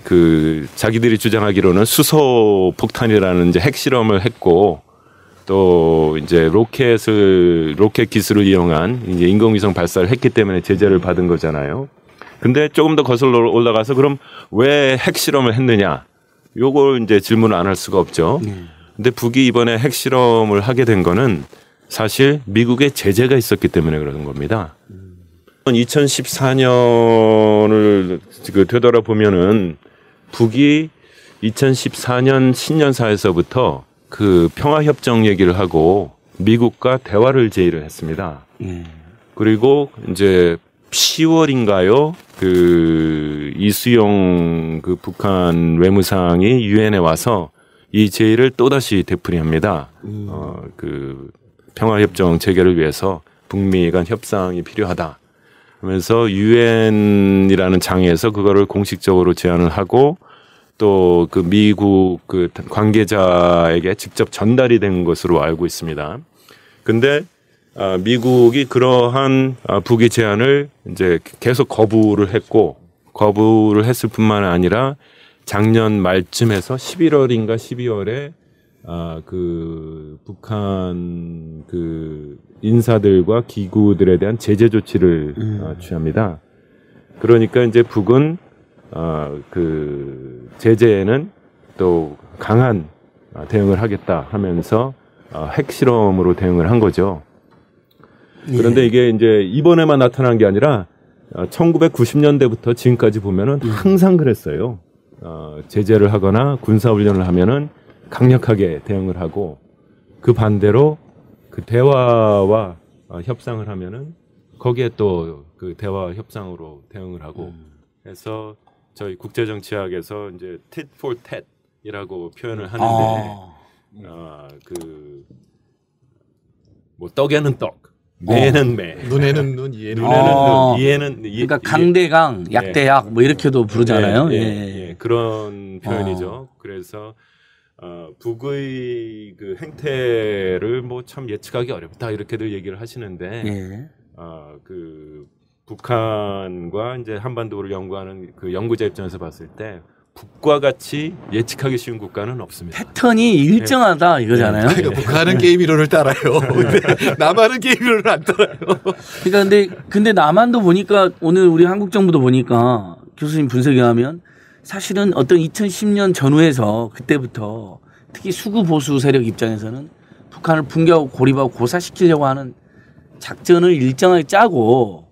그 자기들이 주장하기로는 수소 폭탄이라는 이제 핵실험을 했고 또 이제 로켓 기술을 이용한 이제 인공위성 발사를 했기 때문에 제재를 받은 거잖아요. 근데 조금 더 거슬러 올라가서 그럼 왜 핵실험을 했느냐? 요걸 이제 질문을 안 할 수가 없죠. 근데 북이 이번에 핵실험을 하게 된 거는 사실 미국의 제재가 있었기 때문에 그러는 겁니다. 2014년을 되돌아보면은 북이 2014년 신년사에서부터 그 평화협정 얘기를 하고 미국과 대화를 제의를 했습니다. 그리고 이제 10월인가요? 그 이수용 그 북한 외무상이 유엔에 와서 이 제의를 또다시 되풀이합니다. 그 평화협정 체결을 위해서 북미 간 협상이 필요하다. 그러면서 유엔이라는 장에서 그거를 공식적으로 제안을 하고 또 그 미국 그 관계자에게 직접 전달이 된 것으로 알고 있습니다. 근데 미국이 그러한 북의 제안을 이제 계속 거부를 했을 뿐만 아니라 작년 말쯤에서 11월인가 12월에 그 북한 그 인사들과 기구들에 대한 제재 조치를 취합니다. 그러니까 이제 북은 그 제재에는 또 강한 대응을 하겠다 하면서 핵실험으로 대응을 한 거죠. 그런데 이게 이제 이번에만 나타난 게 아니라 1990년대부터 지금까지 보면은 항상 그랬어요. 제재를 하거나 군사훈련을 하면은 강력하게 대응을 하고 그 반대로 그 대화와 협상을 하면은 거기에 또 그 대화 협상으로 대응을 하고 해서 저희 국제정치학에서 이제 tit for tat이라고 표현을 하는데 그 뭐 떡에는 떡, 매는 매, 눈에는 눈, 이에는 눈, 이에는 그러니까 강대강, 약대약 뭐 이렇게도 부르잖아요. 그런 표현이죠. 그래서 북의 그 행태를 뭐 참 예측하기 어렵다 이렇게들 얘기를 하시는데 그 북한과 이제 한반도를 연구하는 그 연구자 입장에서 봤을 때 북과 같이 예측하기 쉬운 국가는 없습니다. 패턴이 일정하다 이거잖아요. 그러니까 북한은 게임 이론을 따라요. 근데 남한은 게임 이론을 안 따라요. 그러니까 근데 남한도 보니까 오늘 우리 한국 정부도 보니까 교수님 분석에 하면 사실은 어떤 2010년 전후에서 그때부터 특히 수구 보수 세력 입장에서는 북한을 붕괴하고 고립하고 고사시키려고 하는 작전을 일정하게 짜고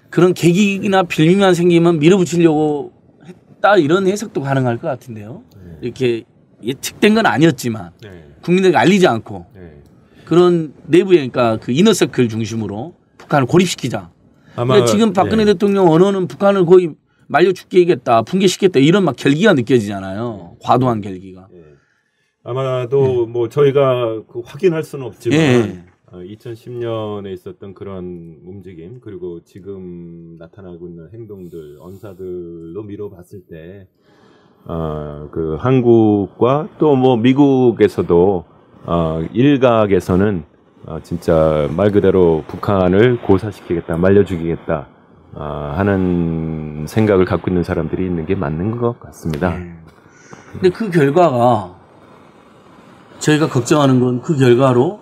그런 계기나 빌미만 생기면 밀어붙이려고 했다 이런 해석도 가능할 것 같은데요. 이렇게 예측된 건 아니었지만 국민들에게 알리지 않고 그런 내부에 그러니까 그 이너서클 중심으로 북한을 고립시키자. 그러니까 지금 박근혜 대통령 언어는 북한을 거의 말려 죽게하겠다, 붕괴시켰다 이런 막 결기가 느껴지잖아요. 과도한 결기가. 아마도 뭐 저희가 그 확인할 수는 없지만 2010년에 있었던 그런 움직임 그리고 지금 나타나고 있는 행동들, 언사들로 미뤄봤을 때 그 한국과 또 뭐 미국에서도 일각에서는 진짜 말 그대로 북한을 고사시키겠다, 말려 죽이겠다 하는 생각을 갖고 있는 사람들이 있는 게 맞는 것 같습니다. 근데 그 결과가 저희가 걱정하는 건 그 결과로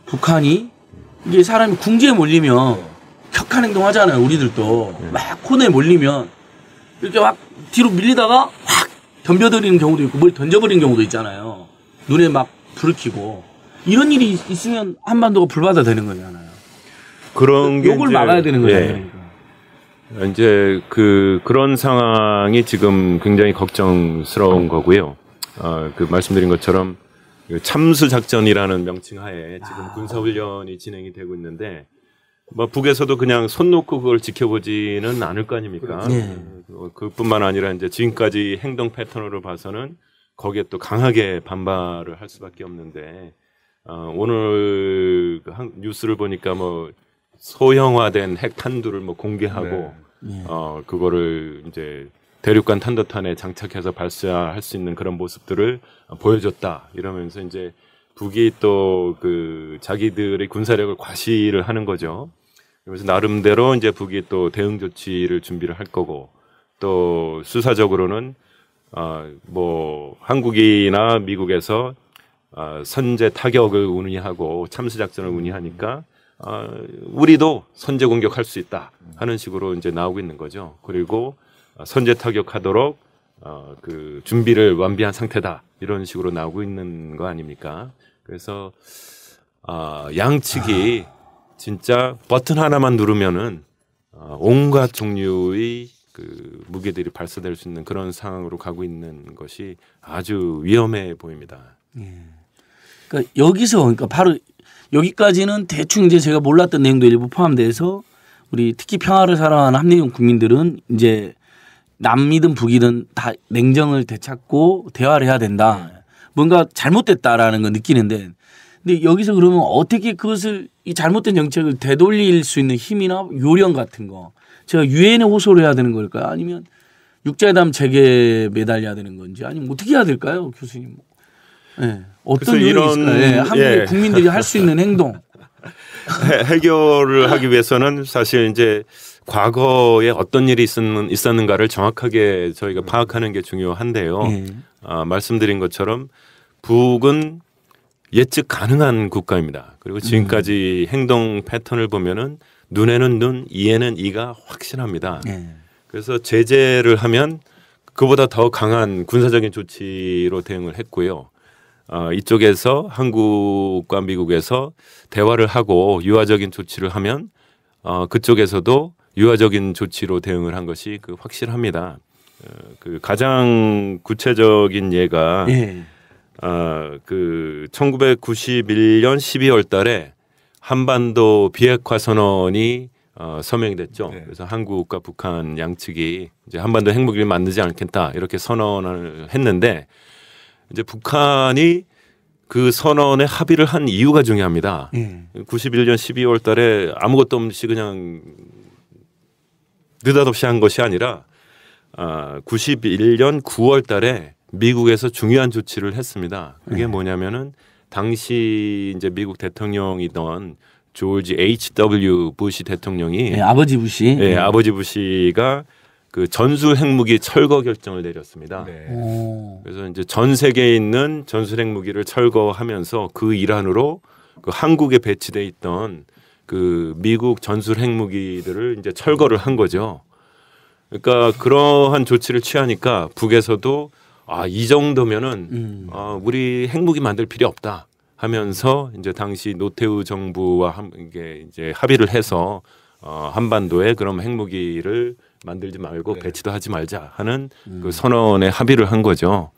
북한이 이게 사람이 궁지에 몰리면 격한 행동 하잖아요. 우리들도 막 코너에 몰리면 이렇게 막 뒤로 밀리다가 확 덤벼들이는 경우도 있고 뭘 던져버리는 경우도 있잖아요. 눈에 막 불을 켜고 이런 일이 있으면 한반도가 불바다 되는 거잖아요. 그런 게 요걸 막아야 되는 거잖아요. 이제 그런 상황이 지금 굉장히 걱정스러운 거고요. 그 말씀드린 것처럼 참수 작전이라는 명칭하에 지금 군사 훈련이 진행이 되고 있는데 뭐 북에서도 그냥 손 놓고 그걸 지켜보지는 않을 거 아닙니까? 그뿐만 아니라 이제 지금까지 행동 패턴으로 봐서는 거기에 또 강하게 반발을 할 수밖에 없는데 오늘 뉴스를 보니까 뭐 소형화된 핵 탄두를 뭐 공개하고 그거를 이제 대륙간 탄도탄에 장착해서 발사할 수 있는 그런 모습들을 보여줬다 이러면서 이제 북이 또 그 자기들의 군사력을 과시를 하는 거죠. 그래서 나름대로 이제 북이 또 대응 조치를 준비를 할 거고 또 수사적으로는 뭐 한국이나 미국에서 선제 타격을 운이하고 참수 작전을 운이하니까 우리도 선제 공격할 수 있다 하는 식으로 이제 나오고 있는 거죠. 그리고 선제 타격하도록 그 준비를 완비한 상태다 이런 식으로 나오고 있는 거 아닙니까? 그래서 양측이 진짜 버튼 하나만 누르면은 온갖 종류의 그 무기들이 발사될 수 있는 그런 상황으로 가고 있는 것이 아주 위험해 보입니다. 그러니까 여기서 그러니까 바로 여기까지는 대충 이제 제가 몰랐던 내용도 일부 포함돼서 우리 특히 평화를 사랑하는 합리적 국민들은 이제 남이든 북이든 다 냉정을 되찾고 대화를 해야 된다. 뭔가 잘못됐다라는 걸 느끼는데 근데 여기서 그러면 어떻게 그것을 이 잘못된 정책을 되돌릴 수 있는 힘이나 요령 같은 거 제가 유엔에 호소를 해야 되는 걸까요? 아니면 육자회담 재개에 매달려야 되는 건지 아니면 어떻게 해야 될까요? 교수님. 네. 어떤 요령이 있을까요? 네. 한국의 국민들이 할 수 있는 행동. 해결을 하기 위해서는 사실 이제 과거에 어떤 일이 있었는가를 정확하게 저희가 파악하는 게 중요한데요. 말씀드린 것처럼 북은 예측 가능한 국가입니다. 그리고 지금까지 행동 패턴을 보면은 눈에는 눈, 이에는 이가 확실합니다. 그래서 제재를 하면 그보다 더 강한 군사적인 조치로 대응을 했고요. 이쪽에서 한국과 미국에서 대화를 하고 유화적인 조치를 하면 그쪽에서도 유화적인 조치로 대응을 한 것이 그 확실합니다. 그 가장 구체적인 예가 그 1991년 12월 달에 한반도 비핵화 선언이 서명이 됐죠. 그래서 한국과 북한 양측이 이제 한반도 핵무기를 만들지 않겠다 이렇게 선언을 했는데 이제 북한이 그 선언에 합의를 한 이유가 중요합니다. 91년 12월 달에 아무것도 없이 그냥 느닷없이 한 것이 아니라 91년 9월 달에 미국에서 중요한 조치를 했습니다. 그게 뭐냐면은 당시 이제 미국 대통령이던 조지 H.W. 부시 대통령이 아버지 부시. 아버지 부시가 그 전술 핵무기 철거 결정을 내렸습니다. 그래서 이제 전 세계에 있는 전술 핵무기를 철거하면서 그 일환으로 그 한국에 배치돼 있던 그 미국 전술 핵무기들을 이제 철거를 한 거죠. 그러니까 그러한 조치를 취하니까 북에서도 이 정도면은 우리 핵무기 만들 필요 없다 하면서 이제 당시 노태우 정부와 이게 이제 합의를 해서 한반도에 그럼 핵무기를 만들지 말고 배치도 하지 말자 하는 그 선언에 합의를 한 거죠.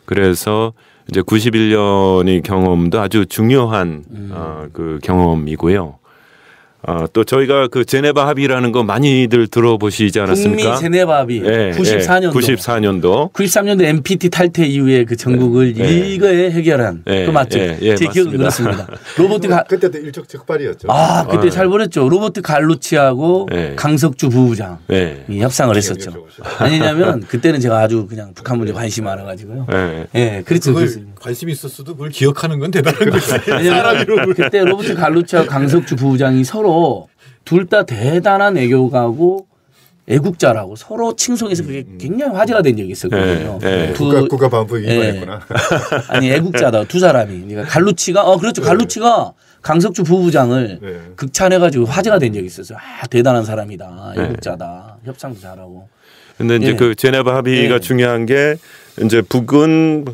그래서 이제 91년의 경험도 아주 중요한 그 경험이고요. 또 저희가 그 제네바 합의라는 거 많이들 들어보시지 않았습니까? 북미 제네바 합의 94년도. 94년도. 93년도 NPT 탈퇴 이후에 그 전국을 일거에 해결한 그 맞죠? 제 기억은 그렇습니다. 로버트 그때도 일촉즉발이었죠. 그때 잘 보냈죠. 로버트 갈루치하고 강석주 부부장 협상을 했었죠. 아니냐면 그때는 제가 아주 그냥 북한 문제 관심이 많아가지고요. 그렇죠. 관심이 있었어도 그걸 기억하는 건 대단한 거죠. 왜냐면 그때 로버트 갈루치하고 강석주 부부장이 서로 둘 다 대단한 애교가고 애국자라고 서로 칭송해서 그게 굉장히 화제가 된 적이 있었거든요. 국가 반부 위반했구나. 아니 애국자다 두 사람이. 그러니까 갈루치가 그렇죠. 갈루치가 강석주 부부장을 극찬해가지고 화제가 된 적이 있었어요. 대단한 사람이다. 애국자다. 협상도 잘하고. 근데 이제 그 제네바 합의가 중요한 게 이제 북은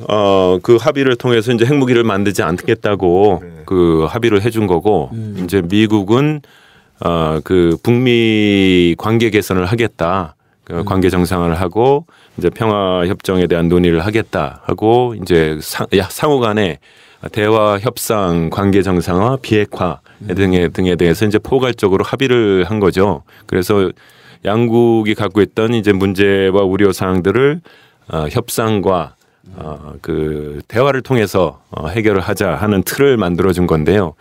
그 합의를 통해서 이제 핵무기를 만들지 않겠다고 그 합의를 해준 거고 이제 미국은 그 북미 관계 개선을 하겠다. 그 관계 정상화를 하고 이제 평화 협정에 대한 논의를 하겠다 하고 이제 상호간에 대화 협상 관계 정상화 비핵화 등에 대해서 이제 포괄적으로 합의를 한 거죠. 그래서 양국이 갖고 있던 이제 문제와 우려 사항들을 협상과 그 대화를 통해서 해결을 하자 하는 틀을 만들어준 건데요.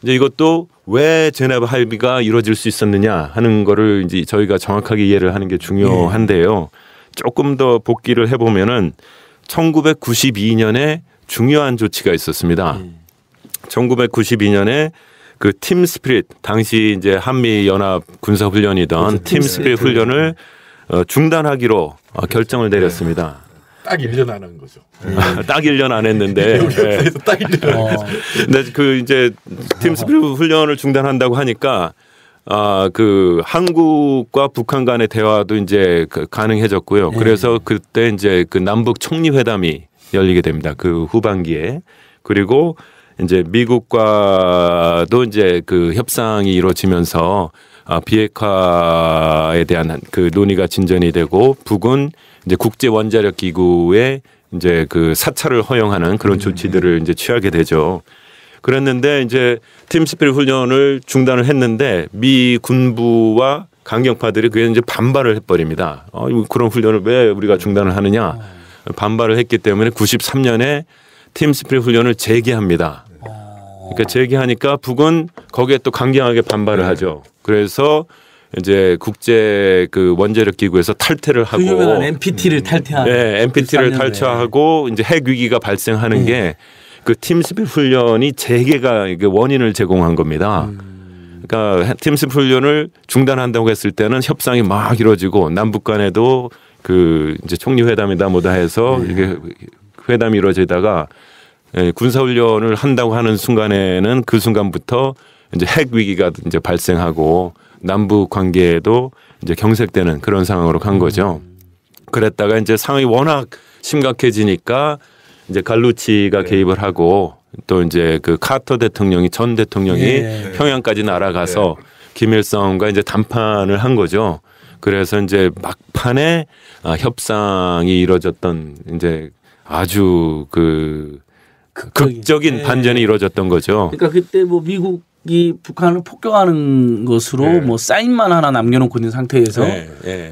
이제 이것도 왜 제네바 합의가 이루어질 수 있었느냐 하는 거를 이제 저희가 정확하게 이해를 하는 게 중요한데요. 조금 더 복기를 해보면은 1992년에 중요한 조치가 있었습니다. 1992년에 그 팀 스피릿 당시 이제 한미 연합 군사 훈련이던 팀 스피릿 훈련을 중단하기로 결정을 내렸습니다. 딱 1년 안 한 거죠. 딱 1년 안 했는데. 네. 딱 1년. 근데 그 이제 팀 스피릿 훈련을 중단한다고 하니까 그 한국과 북한 간의 대화도 이제 가능해졌고요. 그래서 그때 이제 그 남북 총리 회담이 열리게 됩니다. 그 후반기에. 그리고 이제 미국과도 이제 그 협상이 이루어지면서 비핵화에 대한 그 논의가 진전이 되고 북은 이제 국제 원자력 기구에 이제 그 사찰을 허용하는 그런 조치들을 이제 취하게 되죠. 그랬는데 이제 팀 스피릿 훈련을 중단을 했는데 미 군부와 강경파들이 그에 이제 반발을 해버립니다. 그런 훈련을 왜 우리가 중단을 하느냐 반발을 했기 때문에 93년에 팀 스피릿 훈련을 재개합니다. 그러니까 재개하니까 북은 거기에 또 강경하게 반발을 하죠. 그래서 이제 국제 그 원자력 기구에서 탈퇴를 하고, 그 유명한 NPT를 탈퇴하고, 네, NPT를 탈퇴하고 이제 핵 위기가 발생하는 게 그 팀 스피릿 훈련이 재개가 이게 원인을 제공한 겁니다. 그러니까 팀 스피릿 훈련을 중단한다고 했을 때는 협상이 막 이루어지고 남북 간에도 그 이제 총리 회담이다 뭐다 해서 이게 회담이 이루어지다가 군사훈련을 한다고 하는 순간에는 그 순간부터 이제 핵 위기가 이제 발생하고 남북 관계에도 이제 경색되는 그런 상황으로 간 거죠. 그랬다가 이제 상황이 워낙 심각해지니까 이제 갈루치가 개입을 하고 또 이제 그 카터 대통령이 전 대통령이 평양까지 날아가서 김일성과 이제 담판을 한 거죠. 그래서 이제 막판에 협상이 이루어졌던 이제 아주 그 극적인 반전이 이루어졌던 거죠. 그러니까 그때 뭐 미국이 북한을 폭격하는 것으로 뭐 사인만 하나 남겨놓고 있는 상태에서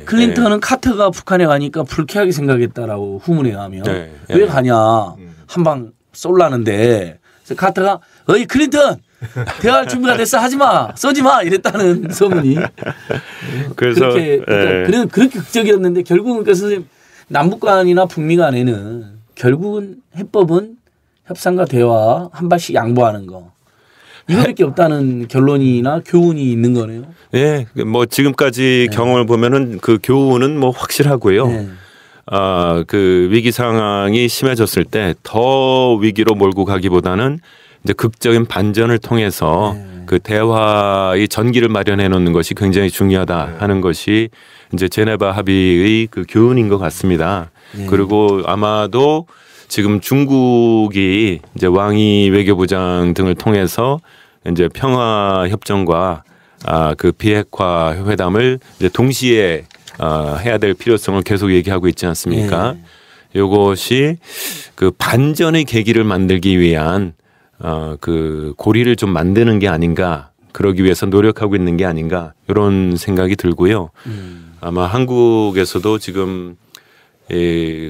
클린턴은 카터가 북한에 가니까 불쾌하게 생각했다라고 후문에 가면 왜 가냐 한 방 쏠라는데 그래서 카터가 어이 클린턴 대화할 준비가 됐어 하지마 쏘지마 이랬다는 소문이. 그래서 그렇게 그러니까 그렇게 극적이었는데 결국은 그 선생님 남북 간이나 북미 간에는 결국은 해법은 협상과 대화 한 발씩 양보하는 거. 이거밖에 없다는 결론이나 교훈이 있는 거네요. 네, 뭐 지금까지 경험을 보면은 그 교훈은 뭐 확실하고요. 그 위기 상황이 심해졌을 때 더 위기로 몰고 가기보다는 이제 극적인 반전을 통해서 그 대화의 전기를 마련해 놓는 것이 굉장히 중요하다 하는 것이 이제 제네바 합의의 그 교훈인 것 같습니다. 그리고 아마도 지금 중국이 이제 왕이 외교부장 등을 통해서 이제 평화 협정과 그 비핵화 회담을 이제 동시에 해야 될 필요성을 계속 얘기하고 있지 않습니까? 이것이 그 반전의 계기를 만들기 위한 그 고리를 좀 만드는 게 아닌가, 그러기 위해서 노력하고 있는 게 아닌가 이런 생각이 들고요. 아마 한국에서도 지금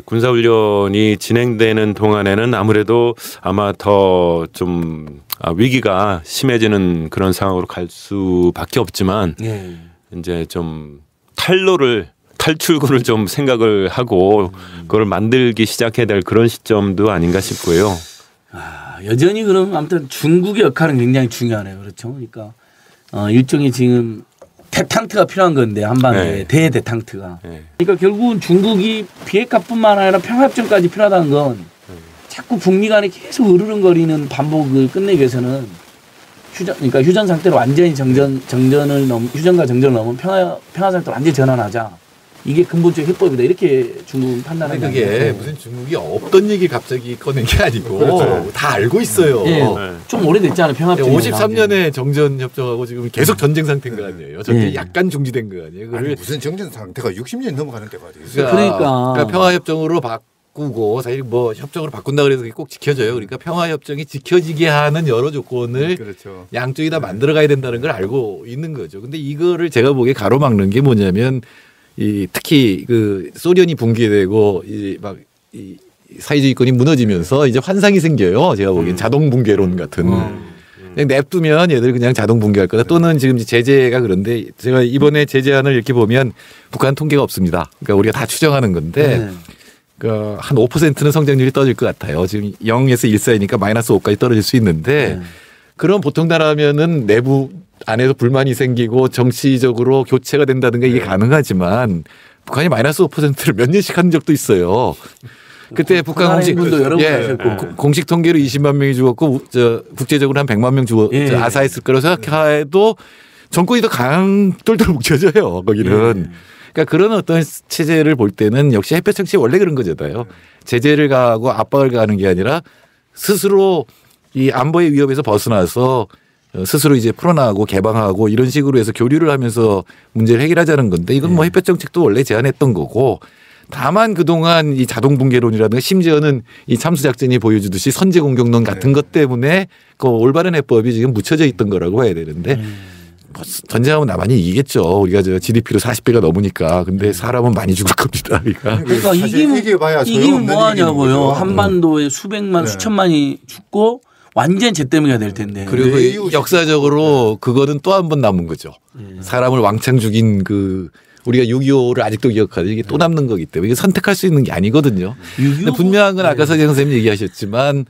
군사훈련이 진행되는 동안에는 아무래도 아마 더 좀 위기가 심해지는 그런 상황으로 갈 수밖에 없지만 이제 좀 탈출구를 좀 생각을 하고 그걸 만들기 시작해야 될 그런 시점도 아닌가 싶고요. 여전히 그럼 아무튼 중국의 역할은 굉장히 중요하네요. 그렇죠. 그러니까 일종의 지금 대탕트가 필요한 건데 한반도에 대대탕트가. 그러니까 결국은 중국이 비핵화뿐만 아니라 평화협정까지 필요하다는 건 자꾸 북미 간에 계속 으르렁거리는 반복을 끝내기 위해서는 그러니까 휴전 상태로 완전히 휴전과 정전을 넘은 평화 상태로 완전히 전환하자. 이게 근본적 해법이다. 이렇게 중국은 판단하는 거예요. 그게 무슨 중국이 없던 얘기 갑자기 꺼낸 게 아니고 그렇죠. 다 알고 있어요. 좀 오래됐잖아요. 평화협정. 53년에 정전 협정하고 지금 계속 전쟁 상태인 거 아니에요. 저게 약간 중지된 거 아니에요. 아니, 무슨 정전 상태가 60년이 넘어가는 때가 어디 있어요. 그러니까 평화협정으로 바꾸고 사실 뭐 협정으로 바꾼다 그래서 그게 꼭 지켜져요. 그러니까 평화협정이 지켜지게 하는 여러 조건을 양쪽이 다 만들어가야 된다는 걸 알고 있는 거죠. 근데 이거를 제가 보기에 가로막는 게 뭐냐면 특히 그 소련이 붕괴되고 이 사회주의권이 무너지면서 이제 환상이 생겨요. 제가 보기엔 자동 붕괴론 같은. 그냥 냅두면 얘들 그냥 자동 붕괴할 거다. 또는 지금 제재가 그런데 제가 이번에 제재안을 이렇게 보면 북한 통계가 없습니다. 그러니까 우리가 다 추정하는 건데 한 5%는 성장률이 떨어질 것 같아요. 지금 0에서 1 사이니까 마이너스 5까지 떨어질 수 있는데 그럼 보통 나라면은 내부 안에서 불만이 생기고 정치적으로 교체가 된다든가 이게 가능하지만 북한이 마이너스 5%를 몇 년씩 한 적도 있어요. 그때 북한 공식 통계로 20만 명이 죽었고 국제적으로 한 100만 명 아사했을 거라고 생각해도 정권이 더 똘똘 뭉쳐져요. 거기는. 그러니까 그런 어떤 체제를 볼 때는 역시 햇볕 정치 원래 그런 거잖아요. 제재를 가하고 압박을 가하는 게 아니라 스스로 이 안보의 위협에서 벗어나서 스스로 이제 풀어나가고 개방하고 이런 식으로 해서 교류를 하면서 문제를 해결하자는 건데 이건 뭐 햇볕 정책도 원래 제안했던 거고 다만 그동안 이 자동 붕괴론이라든가 심지어는 이 참수작전이 보여주듯이 선제 공격론 같은 것 때문에 그 올바른 해법이 지금 묻혀져 있던 거라고 봐야 되는데 전쟁하면 나만이 이기겠죠. 우리가 저 GDP로 40배가 넘으니까. 근데 사람은 많이 죽을 겁니다. 그러니까 이기면 뭐 하냐고요. 한반도에 수백만 수천만이 죽고 완전 제 때문에 될 텐데. 그리고 역사적으로 그거는 또 한 번 남은 거죠. 사람을 왕창 죽인 우리가 6.25를 아직도 기억하죠. 이게 또 남는 거기 때문에 이게 선택할 수 있는 게 아니거든요. 근데 분명한 건 아까 서재영 선생님 얘기하셨지만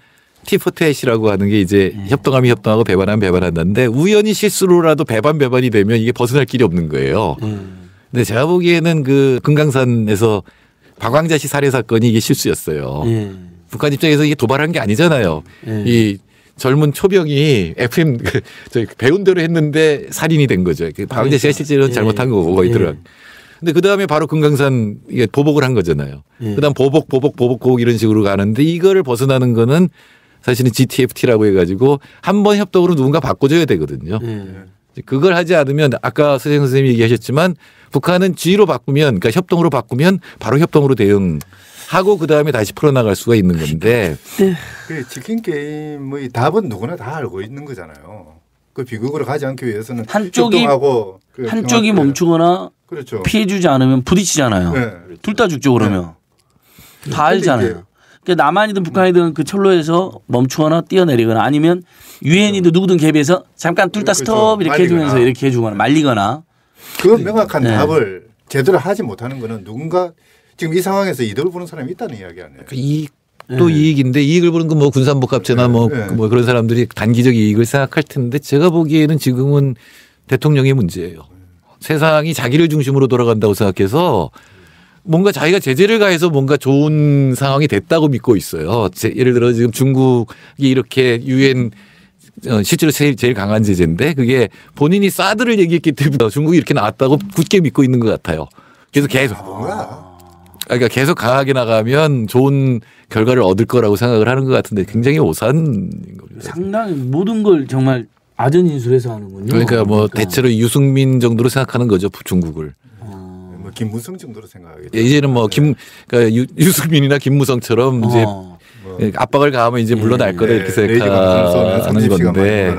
티포텟이라고 하는 게 이제 협동하면 협동하고 배반하면 배반한다는데 우연히 실수로라도 배반이 되면 이게 벗어날 길이 없는 거예요. 근데 제가 보기에는 그 금강산에서 박광자씨 살해 사건이 이게 실수였어요. 북한 입장에서 이게 도발한 게 아니잖아요. 이 젊은 초병이 FM 배운 대로 했는데 살인이 된 거죠. 박광자씨가 실제로는 잘못한 거고 거기 들어간. 근데 그 다음에 바로 금강산 이게 보복을 한 거잖아요. 그다음 보복 이런 식으로 가는데 이거를 벗어나는 거는 사실은 GTFT라고 해가지고 한 번 협동으로 누군가 바꿔줘야 되거든요. 그걸 하지 않으면 아까 서재영 선생님이 얘기하셨지만 북한은 G로 바꾸면 그러니까 협동으로 바꾸면 바로 협동으로 대응하고 그다음에 다시 풀어나갈 수가 있는 건데 그 치킨 게임의 답은 누구나 다 알고 있는 거잖아요. 그 비극으로 가지 않기 위해서는 한쪽이 멈추거나 그렇죠. 피해주지 않으면 부딪히잖아요. 둘 다 죽죠 그러면. 다 알잖아요. 그러니까 남한이든 북한이든 그 철로에서 멈추거나 뛰어내리거나 아니면 유엔이든 누구든 개입해서 잠깐 둘 다 스톱 이렇게 해주면서 이렇게 해주거나 말리거나. 그 명확한 답을 제대로 하지 못하는 거는 누군가 지금 이 상황에서 이득을 보는 사람이 있다는 이야기 아니에요. 이익도 이익인데 이익을 보는 건 뭐 군산복합체나 뭐 그런 사람들이 단기적 이익을 생각할 텐데 제가 보기에는 지금은 대통령의 문제예요. 세상이 자기를 중심으로 돌아간다고 생각해서 뭔가 자기가 제재를 가해서 뭔가 좋은 상황이 됐다고 믿고 있어요. 예를 들어 지금 중국이 이렇게 유엔 실제로 제일 강한 제재인데 그게 본인이 사드를 얘기했기 때문에 중국이 이렇게 나왔다고 굳게 믿고 있는 것 같아요. 그래서 그러니까 계속 강하게 나가면 좋은 결과를 얻을 거라고 생각을 하는 것 같은데 굉장히 오산인 겁니다. 상당히 모든 걸 정말 아전인수해서 하는군요. 그러니까 뭐 대체로 유승민 정도로 생각하는 거죠 중국을. 김무성 정도로 생각하겠죠. 이제는 뭐 그러니까 유승민이나 김무성처럼 이제 압박을 가하면 이제 물러날 거다 이렇게 생각하는 건데.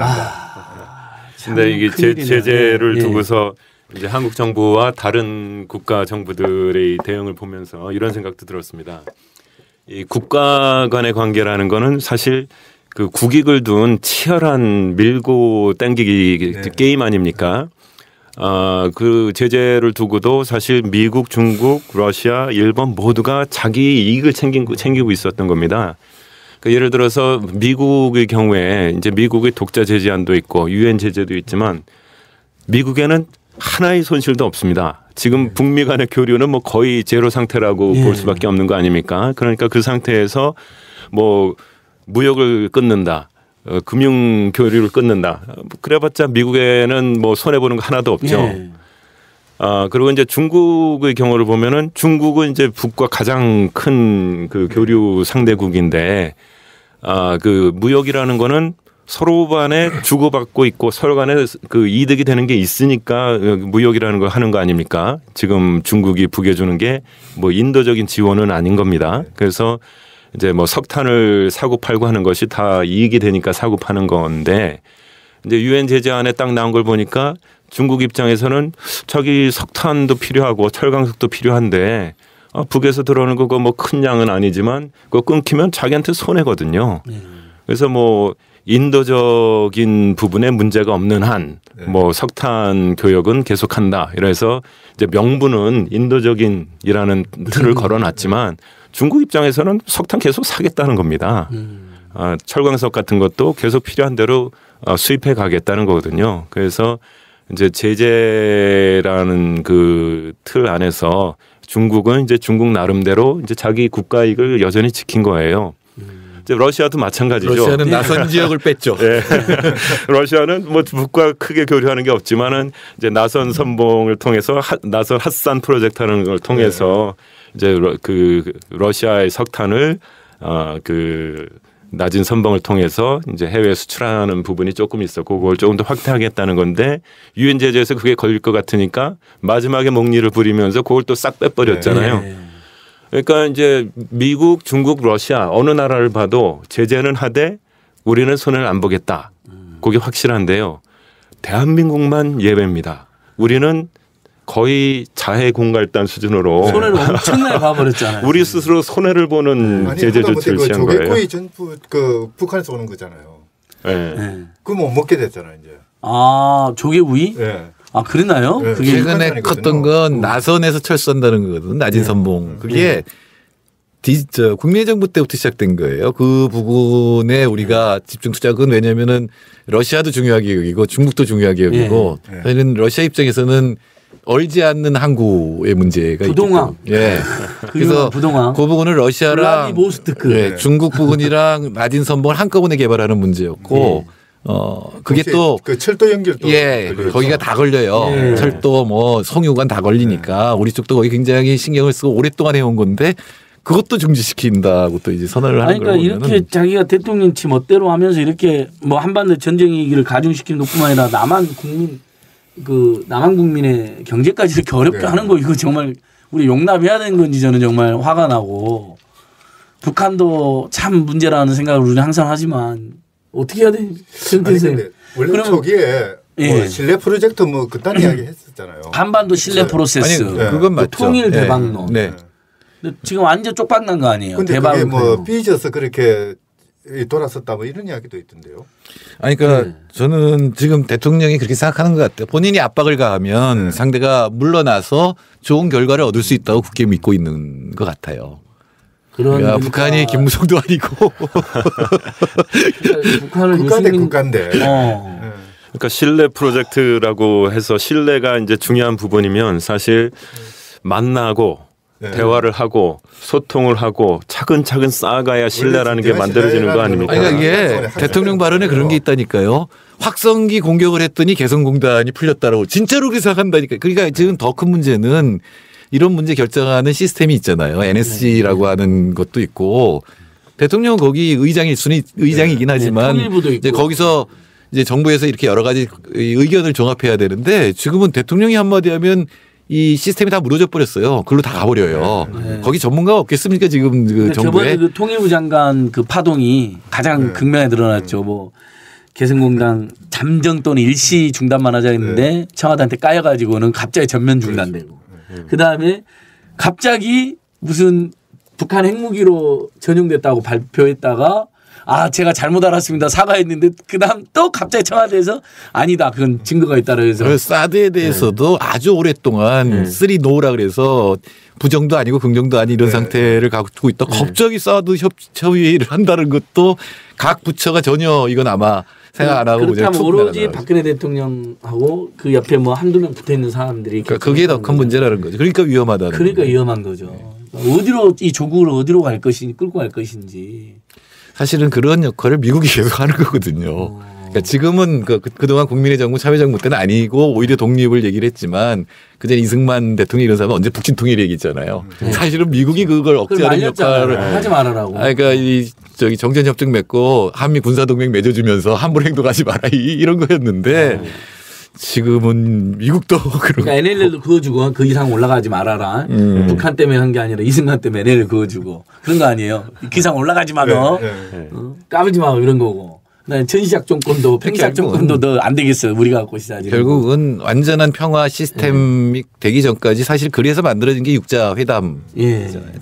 근데 이게 제재를 두고서 이제 한국 정부와 다른 국가 정부들의 대응을 보면서 이런 생각도 들었습니다. 이 국가 간의 관계라는 거는 사실 그 국익을 둔 치열한 밀고 당기기 게임 아닙니까? 그 제재를 두고도 사실 미국, 중국, 러시아, 일본 모두가 자기 이익을 챙기고 있었던 겁니다. 그 예를 들어서 미국의 경우에 이제 미국의 독자 제재안도 있고 유엔 제재도 있지만 미국에는 하나의 손실도 없습니다. 지금 북미 간의 교류는 뭐 거의 제로 상태라고 볼 수밖에 없는 거 아닙니까? 그러니까 그 상태에서 뭐 무역을 끊는다. 금융 교류를 끊는다. 그래봤자 미국에는 뭐 손해 보는 거 하나도 없죠. 그리고 이제 중국의 경우를 보면은 중국은 이제 북과 가장 큰 그 교류 상대국인데, 그 무역이라는 거는 서로 간에 주고받고 있고 서로 간에 그 이득이 되는 게 있으니까 무역이라는 걸 하는 거 아닙니까? 지금 중국이 북에 주는 게 뭐 인도적인 지원은 아닌 겁니다. 그래서 이제 뭐 석탄을 사고 팔고 하는 것이 다 이익이 되니까 사고 파는 건데 이제 유엔 제재안에 딱 나온 걸 보니까 중국 입장에서는 자기 석탄도 필요하고 철강석도 필요한데 북에서 들어오는 거 뭐 큰 양은 아니지만 그거 끊기면 자기한테 손해거든요. 그래서 뭐 인도적인 부분에 문제가 없는 한 뭐 석탄 교역은 계속한다. 이래서 이제 명분은 인도적인이라는 틀을 걸어놨지만 중국 입장에서는 석탄 계속 사겠다는 겁니다. 철광석 같은 것도 계속 필요한 대로 수입해 가겠다는 거거든요. 그래서 이제 제재라는 그 틀 안에서 중국은 이제 중국 나름대로 이제 자기 국가 이익을 여전히 지킨 거예요. 이제 러시아도 마찬가지죠. 러시아는 나선 지역을 뺐죠. 네. 러시아는 뭐 북과 크게 교류하는 게 없지만은 이제 나선 선봉을 통해서 나선 핫산 프로젝트하는 걸 통해서 이제 그 러시아의 석탄을 그 낮은 선봉을 통해서 이제 해외에 수출하는 부분이 조금 있었고 그걸 조금 더 확대하겠다는 건데 유엔 제재에서 그게 걸릴 것 같으니까 마지막에 목리를 부리면서 그걸 또 싹 빼버렸잖아요. 네. 그러니까 이제 미국, 중국, 러시아 어느 나라를 봐도 제재는 하되 우리는 손해를 안 보겠다. 그게 확실한데요. 대한민국만 예외입니다. 우리는 거의 자해 공갈단 수준으로 손해를 엄청나게 봐버렸잖아요. 우리 스스로 손해를 보는 제재 조치를 취한 거예요. 조개구이 전부 그 북한에서 오는 거잖아요. 네. 네. 그거 못 먹게 됐잖아요 이제. 아 조개구이? 네. 아 그랬나요? 네. 그게 최근에 컸던 건 나선에서 철수한다는 거거든. 낮은 선봉. 그게 국민의 정부 때부터 시작된 거예요. 그 부분에 우리가 집중 투자는 왜냐면은 러시아도 중요하게 여기고 중국도 중요하게 여기고 저희는 러시아 입장에서는 얼지 않는 항구의 문제가 부동항. 예. 그래서 부동항. 그 부분은 러시아랑 블라디보스토크. 중국 부분이랑 낮은 선봉을 한꺼번에 개발하는 문제였고 그게 또 그 철도 연결도 거기가 다 걸려요. 철도 뭐 송유관 다 걸리니까 우리 쪽도 거기 굉장히 신경을 쓰고 오랫동안 해온 건데 그것도 중지시킨다고 또 이제 선언을 하는 거예요. 그러니까 이렇게 자기가 대통령 치 멋대로 하면서 이렇게 뭐 한반도 전쟁 얘기를 가중시키는 것뿐만 아니라 남한 국민의 경제까지 이렇게 어렵게 하는 거 이거 정말 우리 용납해야 되는 건지 저는 정말 화가 나고 북한도 참 문제라는 생각을 우리는 항상 하지만 어떻게 해야 되는지 원래 초기에 뭐 신뢰 프로젝트 뭐 그딴 이야기 했었잖아요. 한반도 신뢰 프로세스, 그건 맞죠. 통일 대박론. 네. 근데 지금 완전 쪽박난 거 아니에요? 근데 그게 뭐 삐져서 그렇게 돌았었다 뭐 이런 이야기도 있던데요. 아니 그러니까 저는 지금 대통령이 그렇게 생각하는 것 같아요. 본인이 압박을 가하면 상대가 물러나서 좋은 결과를 얻을 수 있다고 굳게 믿고 있는 것 같아요. 그러니까 북한이 김무성도 아니고 북한은 국가 대 국가인데. 그러니까 신뢰 프로젝트라고 해서 신뢰가 이제 중요한 부분이면 사실 만나고 대화를 하고 소통을 하고 차근차근 쌓아가야 신뢰라는 게 만들어지는 거 아닙니까? 아니, 그러니까 이게 대통령 발언에 그런 게 있다니까요. 확성기 공격을 했더니 개성공단이 풀렸다라고 진짜로 그렇게 생각한다니까. 그러니까 지금 더 큰 문제는 이런 문제 결정하는 시스템이 있잖아요. NSC라고 하는 것도 있고 대통령은 거기 의장이긴 하지만 이제 거기서 이제 정부에서 이렇게 여러 가지 의견을 종합해야 되는데 지금은 대통령이 한마디 하면 이 시스템이 다 무너져 버렸어요. 그걸로 다 가버려요. 거기 전문가가 없겠습니까 지금 그 정부에. 저번에 그 통일부 장관 그 파동이 가장 극명에 드러났죠. 뭐 개성공단 잠정 또는 일시 중단만 하자 했는데 청와대한테 까여가지고는 갑자기 전면 중단되고 그다음에 갑자기 무슨 북한 핵무기로 전용됐다고 발표했다가 제가 잘못 알았습니다. 사과했는데 그다음 또 갑자기 청와대에서 아니다. 그건 증거가 있다고 해서. 사드에 대해서도 아주 오랫동안 쓰리 노라 그래서 부정도 아니고 긍정도 아닌 이런 상태를 갖고 있다. 갑자기 사드 협의회의를 한다는 것도 각 부처가 전혀 이건 아마 생각 안 하고 그렇다면 오로지 박근혜 대통령하고 그 옆에 뭐 한두 명 붙어 있는 사람들이 그러니까 그게 더 큰 문제라는 거죠. 그러니까 위험하다는. 그러니까 위험한 거죠. 어디로 이 조국을 어디로 갈 것인지 끌고 갈 것인지. 사실은 그런 역할을 미국이 계속 하는 거거든요. 그러니까 지금은 그동안 국민의 정부 참여정부 때는 아니고 오히려 독립을 얘기를 했지만 그전에 이승만 대통령 이런 사람은 언제 북친 통일 얘기했잖아요. 사실은 미국이 그걸 억제하는 역할을 하지 말아라고. 그러니까 저기 정전협정 맺고 한미 군사동맹 맺어주면서 함부로 행동하지 마라 이런 거였는데 지금은 미국도 그러니까 NLL도 그어주고 그 이상 올라가지 말아라. 북한 때문에 한 게 아니라 이승만 때문에 NLL 그어주고 그런 거 아니에요. 그 이상 올라가지 마 너. 까불지 마 이런 거고. 그다음에 전시작전권도 팽시작전권도 너 안 되겠어. 우리가 갖고 있어야지. 결국은 완전한 평화 시스템이 되기 전까지 사실 그래서 만들어진 게 육자회담.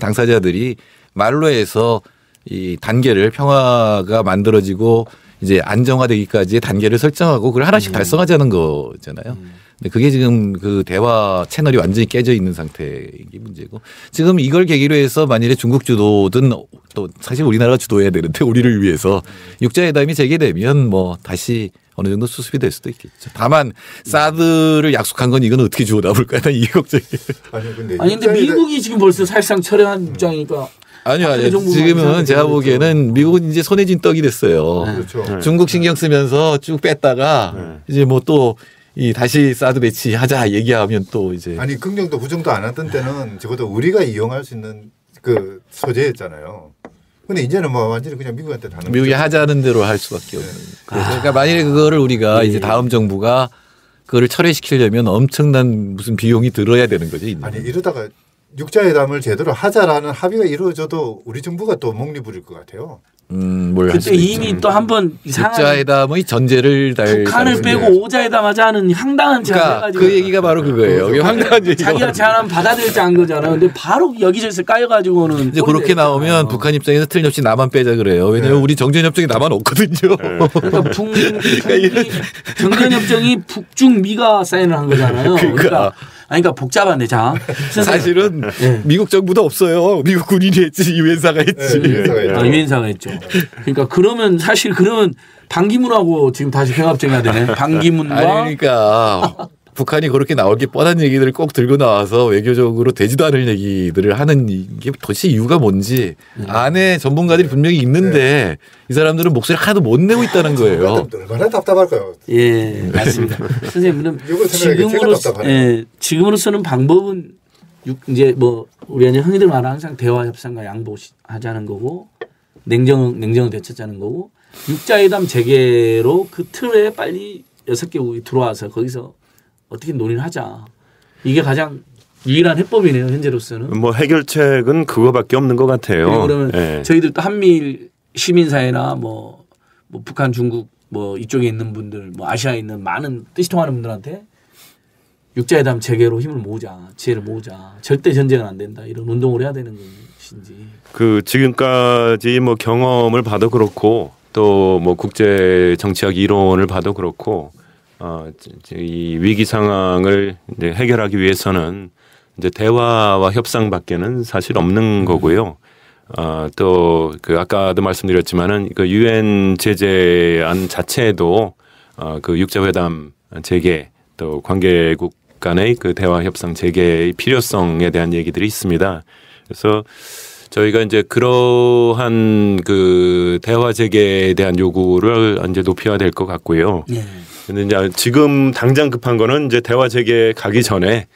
당사자들이 말로 해서 이 단계를 평화가 만들어지고 이제 안정화되기까지의 단계를 설정하고 그걸 하나씩 달성하자는 거잖아요. 근데 그게 지금 그 대화 채널이 완전히 깨져 있는 상태인 게 문제고 지금 이걸 계기로 해서 만일에 중국 주도든 또 사실 우리나라가 주도해야 되는데 우리를 위해서 육자회담이 재개되면 뭐 다시 어느 정도 수습이 될 수도 있겠죠. 다만 사드를 약속한 건 이건 어떻게 주워 담을까 이 걱정이에요. 아니 근데 미국이 지금 벌써 사실상 철회한 입장이니까. 아니요. 지금은 제가 보기에는 미국은 이제 손에 쥔 떡이 됐어요. 그렇죠. 중국 신경 쓰면서 쭉 뺐다가 이제 뭐 또 이 다시 사드 배치하자 얘기하면 또 이제 아니 긍정도 부정도 안 하던 때는 적어도 우리가 이용할 수 있는 그 소재였잖아요. 근데 이제는 뭐 완전히 그냥 미국한테 다는 미국이 하자는 대로 할 수밖에 없는. 그러니까 만약에 그거를 우리가 이제 다음 정부가 그거를 철회시키려면 엄청난 무슨 비용이 들어야 되는 거죠. 아니 이러다가 육자회담을 제대로 하자라는 합의가 이루어져도 우리 정부가 또 목리 부릴 것 같아요. 뭘 그때 이미 또 한번 이상한 육자회담의 전제를 북한을 빼고 오자회담 하자는 황당한 제안을 해가지고 그 얘기가 바로 그거예요. 황당한 얘기가 자기가 제안하면 받아들일지 안 거잖아. 근데 바로 여기저기서 까여가지고는 이제 그렇게 나오면 북한 입장에서 틀림없이 나만 빼자 그래요. 왜냐하면 우리 정전협정에 나만 없거든요. 그러니까 정전협정이 북중미가 사인을 한 거잖아요. 그러니까 복잡한데 자 사실은 미국 정부도 없어요. 미국 군인이 했지 유엔사가 했지. 유엔사가 했죠. 그러니까 그러면 반기문하고 지금 다시 평합정해야 되네. 반기문과 그러니까 북한이 그렇게 나올 게 뻔한 얘기들을 꼭 들고 나와서 외교적으로 되지도 않을 얘기들을 하는 이게 도대체 이유가 뭔지 안에 전문가들이 분명히 있는데 이 사람들은 목소리를 하나도 못 내고 있다는 거예요. 얼마나 답답할까요? 예, 맞습니다. 선생님, 지금으로서는 방법은 이제 뭐 우리 흔히들 말하는 항상 대화 협상과 양보하자는 거고 냉정을 되찾자는 거고 육자회담 재개로 그 틀에 빨리 6개국이 들어와서 거기서 어떻게 논의를 하자. 이게 가장 유일한 해법이네요. 현재로서는. 뭐 해결책은 그거밖에 없는 것 같아요. 그러면 저희들도 한미일 시민사회나 뭐 북한, 중국 뭐 이쪽에 있는 분들, 뭐 아시아에 있는 많은 뜻이 통하는 분들한테 육자회담 재개로 힘을 모으자, 지혜를 모으자. 절대 전쟁은 안 된다. 이런 운동을 해야 되는 것인지. 그 지금까지 뭐 경험을 봐도 그렇고 또 뭐 국제 정치학 이론을 봐도 그렇고. 이 위기 상황을 이제 해결하기 위해서는 이제 대화와 협상밖에는 사실 없는 거고요. 또 그 아까도 말씀드렸지만은 그 유엔 제재안 자체에도 그 육자회담 재개 또 관계국 간의 그 대화 협상 재개의 필요성에 대한 얘기들이 있습니다. 그래서 저희가 이제 그러한 그 대화 재개에 대한 요구를 이제 높여야 될 것 같고요. 근데 이제 지금 당장 급한 거는 이제 대화 재개 가기 전에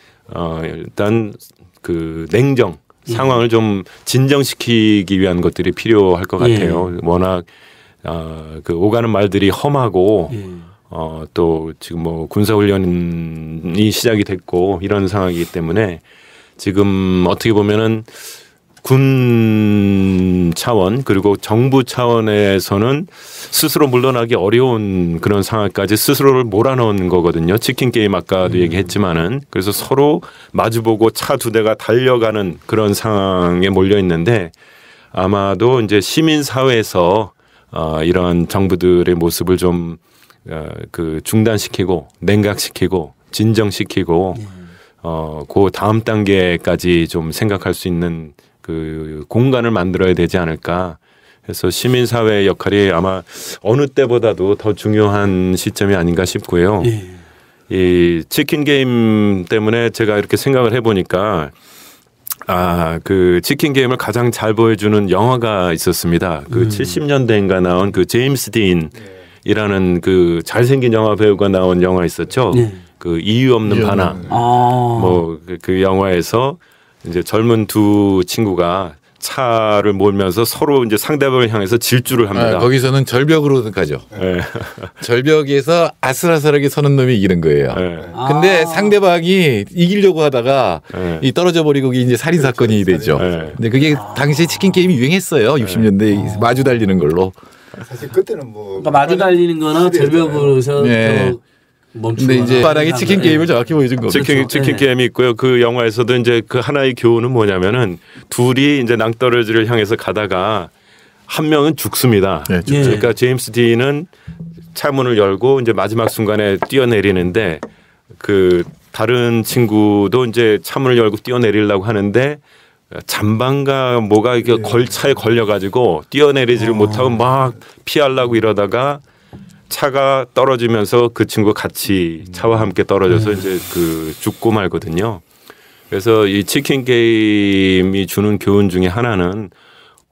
일단 그 냉정 상황을 좀 진정시키기 위한 것들이 필요할 것 같아요. 워낙 그 오가는 말들이 험하고 또 지금 뭐 군사훈련이 시작이 됐고 이런 상황이기 때문에 지금 어떻게 보면은 군 차원 그리고 정부 차원에서는 스스로 물러나기 어려운 그런 상황까지 스스로를 몰아넣은 거거든요. 치킨 게임 아까도 얘기했지만은 그래서 서로 마주보고 차 두 대가 달려가는 그런 상황에 몰려 있는데 아마도 이제 시민 사회에서 이런 정부들의 모습을 좀 그 중단시키고 냉각시키고 진정시키고 그 다음 단계까지 좀 생각할 수 있는 그 공간을 만들어야 되지 않을까. 그래서 시민사회의 역할이 아마 어느 때보다도 더 중요한 시점이 아닌가 싶고요. 이 치킨 게임 때문에 제가 이렇게 생각을 해보니까 그 치킨 게임을 가장 잘 보여주는 영화가 있었습니다. 그 70년대인가 나온 그 제임스 딘이라는 그 잘생긴 영화 배우가 나온 영화 있었죠. 그 이유 없는 반항. 뭐 그 영화에서 이제 젊은 두 친구가 차를 몰면서 서로 이제 상대방을 향해서 질주를 합니다. 거기서는 절벽으로 가죠. 절벽에서 아슬아슬하게 서는 놈이 이기는 거예요. 근데 상대방이 이기려고 하다가 이 떨어져 버리고 이제 살인 사건이 되죠. 근데 그게 당시에 치킨 게임이 유행했어요. 60년대 마주 달리는 걸로. 사실 그때는 뭐 그러니까 마주 달리는 거나 절벽으로서 근데 이제 바닥에 치킨 게임을 정확히 보여준 거죠. 치킨 게임이 있고요. 그 영화에서도 이제 그 하나의 교훈은 뭐냐면은 둘이 이제 낭떠러지를 향해서 가다가 한 명은 죽습니다. 그러니까 제임스 딘은 차문을 열고 이제 마지막 순간에 뛰어내리는데 그 다른 친구도 이제 차문을 열고 뛰어내리려고 하는데 잠방가 뭐가 이게 차에 걸려가지고 뛰어내리지를 못하고 막 피하려고 이러다가 차가 떨어지면서 그 친구 같이 차와 함께 떨어져서 이제 그 죽고 말거든요. 그래서 이 치킨 게임이 주는 교훈 중에 하나는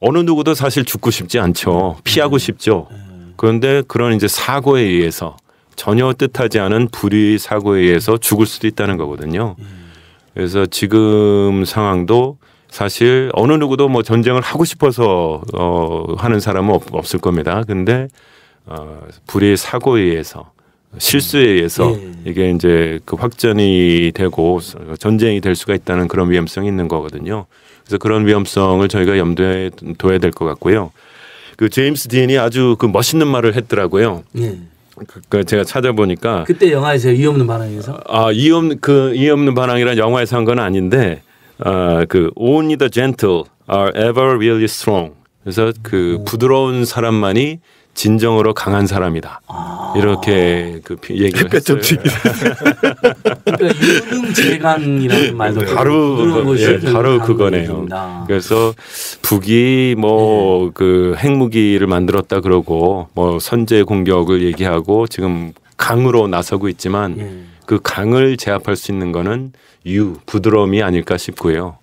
어느 누구도 사실 죽고 싶지 않죠. 피하고 싶죠. 그런데 그런 이제 사고에 의해서 전혀 뜻하지 않은 불의 사고에 의해서 죽을 수도 있다는 거거든요. 그래서 지금 상황도 사실 어느 누구도 뭐 전쟁을 하고 싶어서 하는 사람은 없을 겁니다. 근데 불의 사고에 의해서 실수에 의해서 이게 이제 그 확전이 되고 전쟁이 될 수가 있다는 그런 위험성이 있는 거거든요. 그래서 그런 위험성을 저희가 염두에 둬야 될 것 같고요. 그 제임스 딘이 아주 그 멋있는 말을 했더라고요. 그 제가 찾아보니까 그때 영화에서 이 없는 반항에서 이 없는 반항이란 영화에서 한 건 아닌데 그 only the gentle are ever really strong. 그래서 그 부드러운 사람만이 진정으로 강한 사람이다. 이렇게 그 얘기를 했어요. 그러니까 유능재강이라는 말도 바로 그거네요. 그래서 북이 뭐 그 핵무기를 만들었다 그러고 뭐 선제 공격을 얘기하고 지금 강으로 나서고 있지만 그 강을 제압할 수 있는 거는 부드러움이 아닐까 싶고요.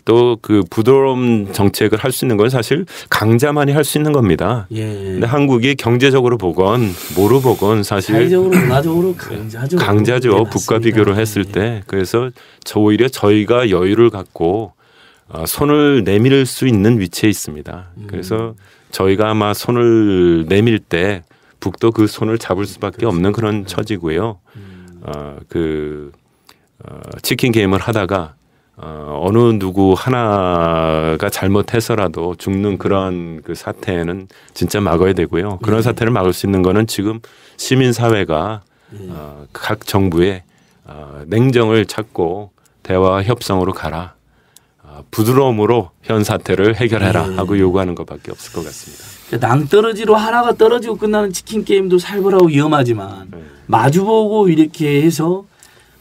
또 그 부드러움 정책을 할 수 있는 건 사실 강자만이 할 수 있는 겁니다. 근데 한국이 경제적으로 보건 뭐로 보건 사실 사회적으로 문화적으로 강자죠. 북과 비교를 했을 때. 그래서 오히려 저희가 여유를 갖고 손을 내밀 수 있는 위치에 있습니다. 그래서 저희가 아마 손을 내밀 때 북도 그 손을 잡을 수밖에 없는 그런 처지고요. 치킨 게임을 하다가 어느 누구 하나가 잘못해서라도 죽는 그런 그 사태는 진짜 막아야 되고요. 그런 사태를 막을 수 있는 거는 지금 시민 사회가 각 정부에 냉정을 찾고 대화와 협상으로 가라. 부드러움으로 현 사태를 해결해라 하고 요구하는 것밖에 없을 것 같습니다. 낭떠러지로 하나가 떨어지고 끝나는 치킨 게임도 살벌하고 위험하지만 마주보고 이렇게 해서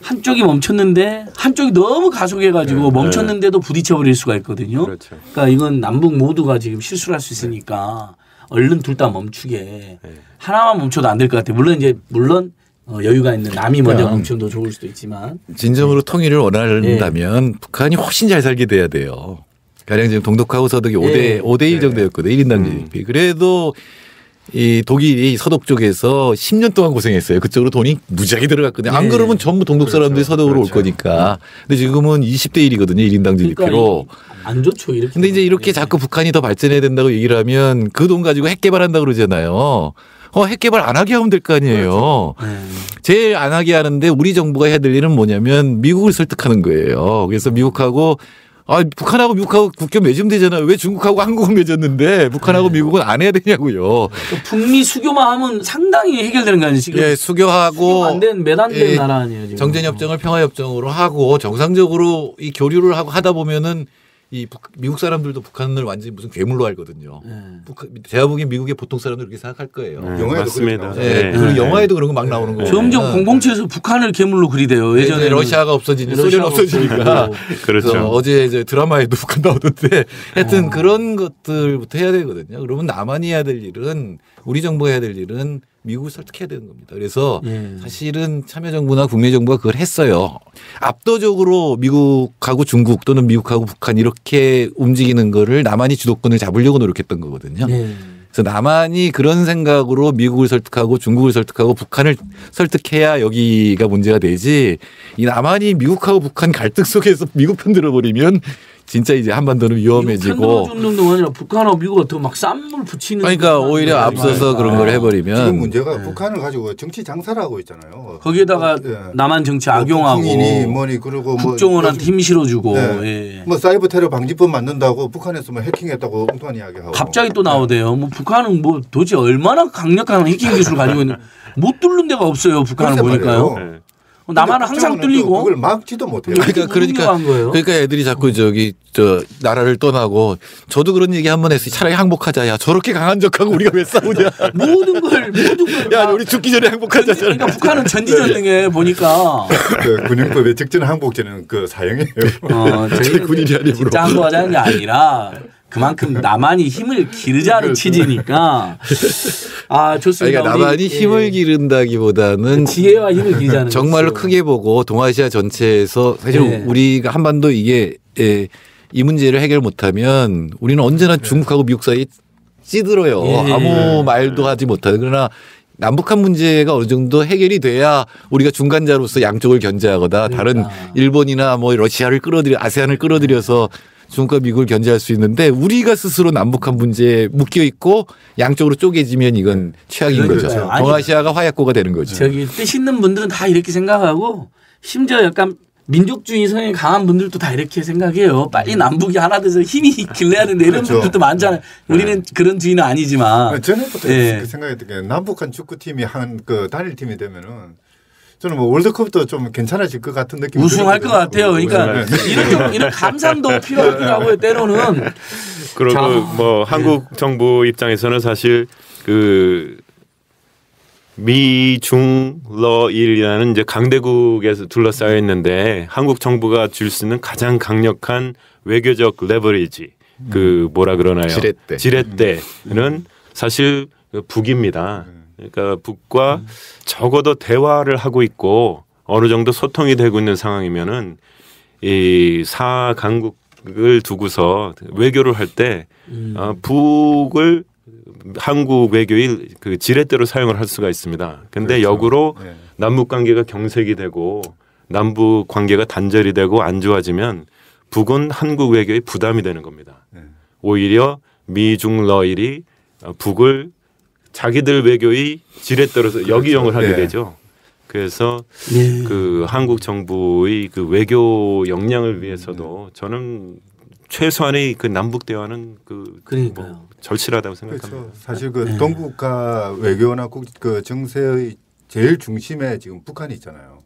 한쪽이 멈췄는데 한쪽이 너무 가속해가지고 멈췄는데도 부딪혀버릴 수가 있거든요. 그렇죠. 그러니까 이건 남북 모두가 지금 실수를 할 수 있으니까 얼른 둘 다 멈추게 하나만 멈춰도 안 될 것 같아요. 물론 여유가 있는 남이 먼저 멈추면 더 좋을 수도 있지만 진정으로 통일을 원한다면 북한이 훨씬 잘 살게 돼야 돼요. 가령 지금 동독하고 서독이 5대1 정도였거든요. 1인당 GDP. 그래도 이 독일이 서독 쪽에서 10년 동안 고생했어요. 그쪽으로 돈이 무지하게 들어갔거든요. 안 그러면 전부 동독 사람들이 서독으로 올 거니까. 근데 지금은 20대 1이거든요. 1인당 GDP로. 그러니까 안 좋죠. 이렇게. 근데 이제 이렇게 자꾸 북한이 더 발전해야 된다고 얘기를 하면 그 돈 가지고 핵 개발한다고 그러잖아요. 핵 개발 안 하게 하면 될 거 아니에요. 제일 안 하게 하는데 우리 정부가 해야 될 일은 뭐냐면 미국을 설득하는 거예요. 그래서 미국하고 북한하고 미국하고 국교 맺으면 되잖아요. 왜 중국하고 한국은 맺었는데 북한하고 미국은 안 해야 되냐고요. 북미 수교만 하면 상당히 해결되는 거 아니에요 지금? 수교하고 몇 안 된 나라 아니에요 지금. 정전협정을 평화협정으로 하고 정상적으로 이 교류를 하다 보면은 이 미국 사람들도 북한을 완전히 무슨 괴물로 알거든요. 대한민국이 미국의 보통 사람들 그렇게 생각할 거예요. 영화에도 맞습니다. 그리고 영화에도 그런 거 막 나오는 거예요. 점점 007에서 북한을 괴물로 그리대요. 예전에 러시아가 없어지니 소련 없어지니까. 그렇죠. 어제 이제 드라마에도 북한 나오던데 하여튼 그런 것들부터 해야 되거든요. 그러면 남한이 해야 될 일은 우리 정부가 해야 될 일은 미국을 설득해야 되는 겁니다. 그래서 사실은 참여정부나 국내정부가 그걸 했어요. 압도적으로 미국하고 중국 또는 미국하고 북한 이렇게 움직이는 거를 남한이 주도권을 잡으려고 노력했던 거거든요. 그래서 남한이 그런 생각으로 미국을 설득하고 중국을 설득하고 북한을 설득해야 여기가 문제가 되지 이 남한이 미국하고 북한 갈등 속에서 미국 편 들어버리면 진짜 이제 한반도는 위험해지고. 정도가 아니라 북한하고 미국이 더 막 쌈물 붙이는. 그러니까 오히려 앞서서 그런 걸 해버리면. 지금 문제가 북한을 가지고 정치 장사를 하고 있잖아요. 거기에다가 남한 정치 악용하고. 그리고 국정원한테 힘 실어주고. 뭐 사이버 테러 방지법 만든다고 북한에서 뭐 해킹했다고 엉뚱한 이야기하고. 갑자기 또 나오대요. 뭐 북한은 뭐 도대체 얼마나 강력한 해킹 기술 가지고 있는 못 뚫는 데가 없어요. 북한은 보니까요. 남한은 항상 뚫리고 그걸 막지도 못해요. 그러니까 애들이 자꾸 나라를 떠나고 저도 그런 얘기 한번 했어요. 차라리 항복하자. 야 저렇게 강한 적하고 우리가 왜 싸우냐. 모든 걸 야 우리 죽기 전에 항복하자. 그러니까 북한은 전지전능해 보니까. 군인법의 직전 항복제는 그 사형이에요. 저희 군인이 아니고. 진짜 항복하자는 게 아니라 그만큼 남한이 힘을 기르자는 취지니까 좋습니다. 그러니까 남한이 힘을 기른다기보다는 지혜와 힘을 기르자는 정말로 크게 보고 동아시아 전체에서 사실 우리가 한반도 이게 이 문제를 해결 못하면 우리는 언제나 중국하고 미국 사이에 찌들어요. 아무 말도 하지 못하는. 그러나 남북한 문제가 어느 정도 해결이 돼야 우리가 중간자로서 양쪽을 견제하거나 다른 일본이나 뭐 러시아를 아세안을 끌어들여서 중국과 미국을 견제할 수 있는데 우리가 스스로 남북한 문제에 묶여 있고 양쪽으로 쪼개지면 이건 최악인 거죠. 동아시아가 화약고가 되는 거죠. 저기 뜻 있는 분들은 다 이렇게 생각하고 심지어 약간 민족주의 성향이 강한 분들도 다 이렇게 생각해요. 빨리 남북이 하나 돼서 힘이 길러야 되는데 이런 분들도 많잖아요. 우리는 그런 주의는 아니지만. 전에부터 그 생각했던 게 남북한 축구팀이 한 그 단일 팀이 되면은 저는 뭐 월드컵도 좀 괜찮아질 것 같은 느낌이 우승할 것 같아요. 그러니까 이런 감상도 필요하기도 하고요. 때로는. 그리고 뭐 한국 정부 입장에서는 사실 그 미중러일이라는 이제 강대국에서 둘러싸여 있는데 한국 정부가 줄 수 있는 가장 강력한 외교적 레버리지 그 뭐라 그러나요? 지렛대는 사실 북입니다. 그러니까 북과 적어도 대화를 하고 있고 어느 정도 소통이 되고 있는 상황이면은 이 사강국을 두고서 외교를 할 때 북을 한국 외교의 그 지렛대로 사용을 할 수가 있습니다. 근데 역으로 남북 관계가 경색이 되고 남북 관계가 단절이 되고 안 좋아지면 북은 한국 외교의 부담이 되는 겁니다. 오히려 미중러일이 북을 자기들 외교의 지렛대로서 역이용을 하게 되죠. 그래서 그 한국 정부의 그 외교 역량을 위해서도 저는 최소한의 그 남북 대화는 뭐 절실하다고 생각합니다. 그렇죠. 사실 그 동북아 외교나 그 정세의 제일 중심에 지금 북한이 있잖아요.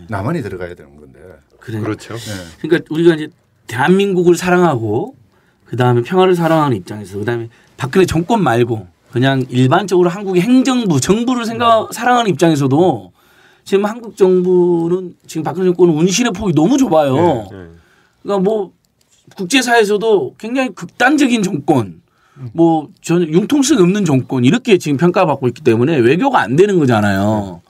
남한이 들어가야 되는 건데. 그렇죠. 그러니까 우리가 이제 대한민국을 사랑하고 그 다음에 평화를 사랑하는 입장에서 그 다음에 박근혜 정권 말고 그냥 일반적으로 한국의 행정부, 정부를 사랑하는 입장에서도 지금 한국 정부는 지금 박근혜 정권은 운신의 폭이 너무 좁아요. 그러니까 뭐 국제사회에서도 굉장히 극단적인 정권, 뭐 저는 융통성이 없는 정권 이렇게 지금 평가받고 있기 때문에 외교가 안 되는 거잖아요.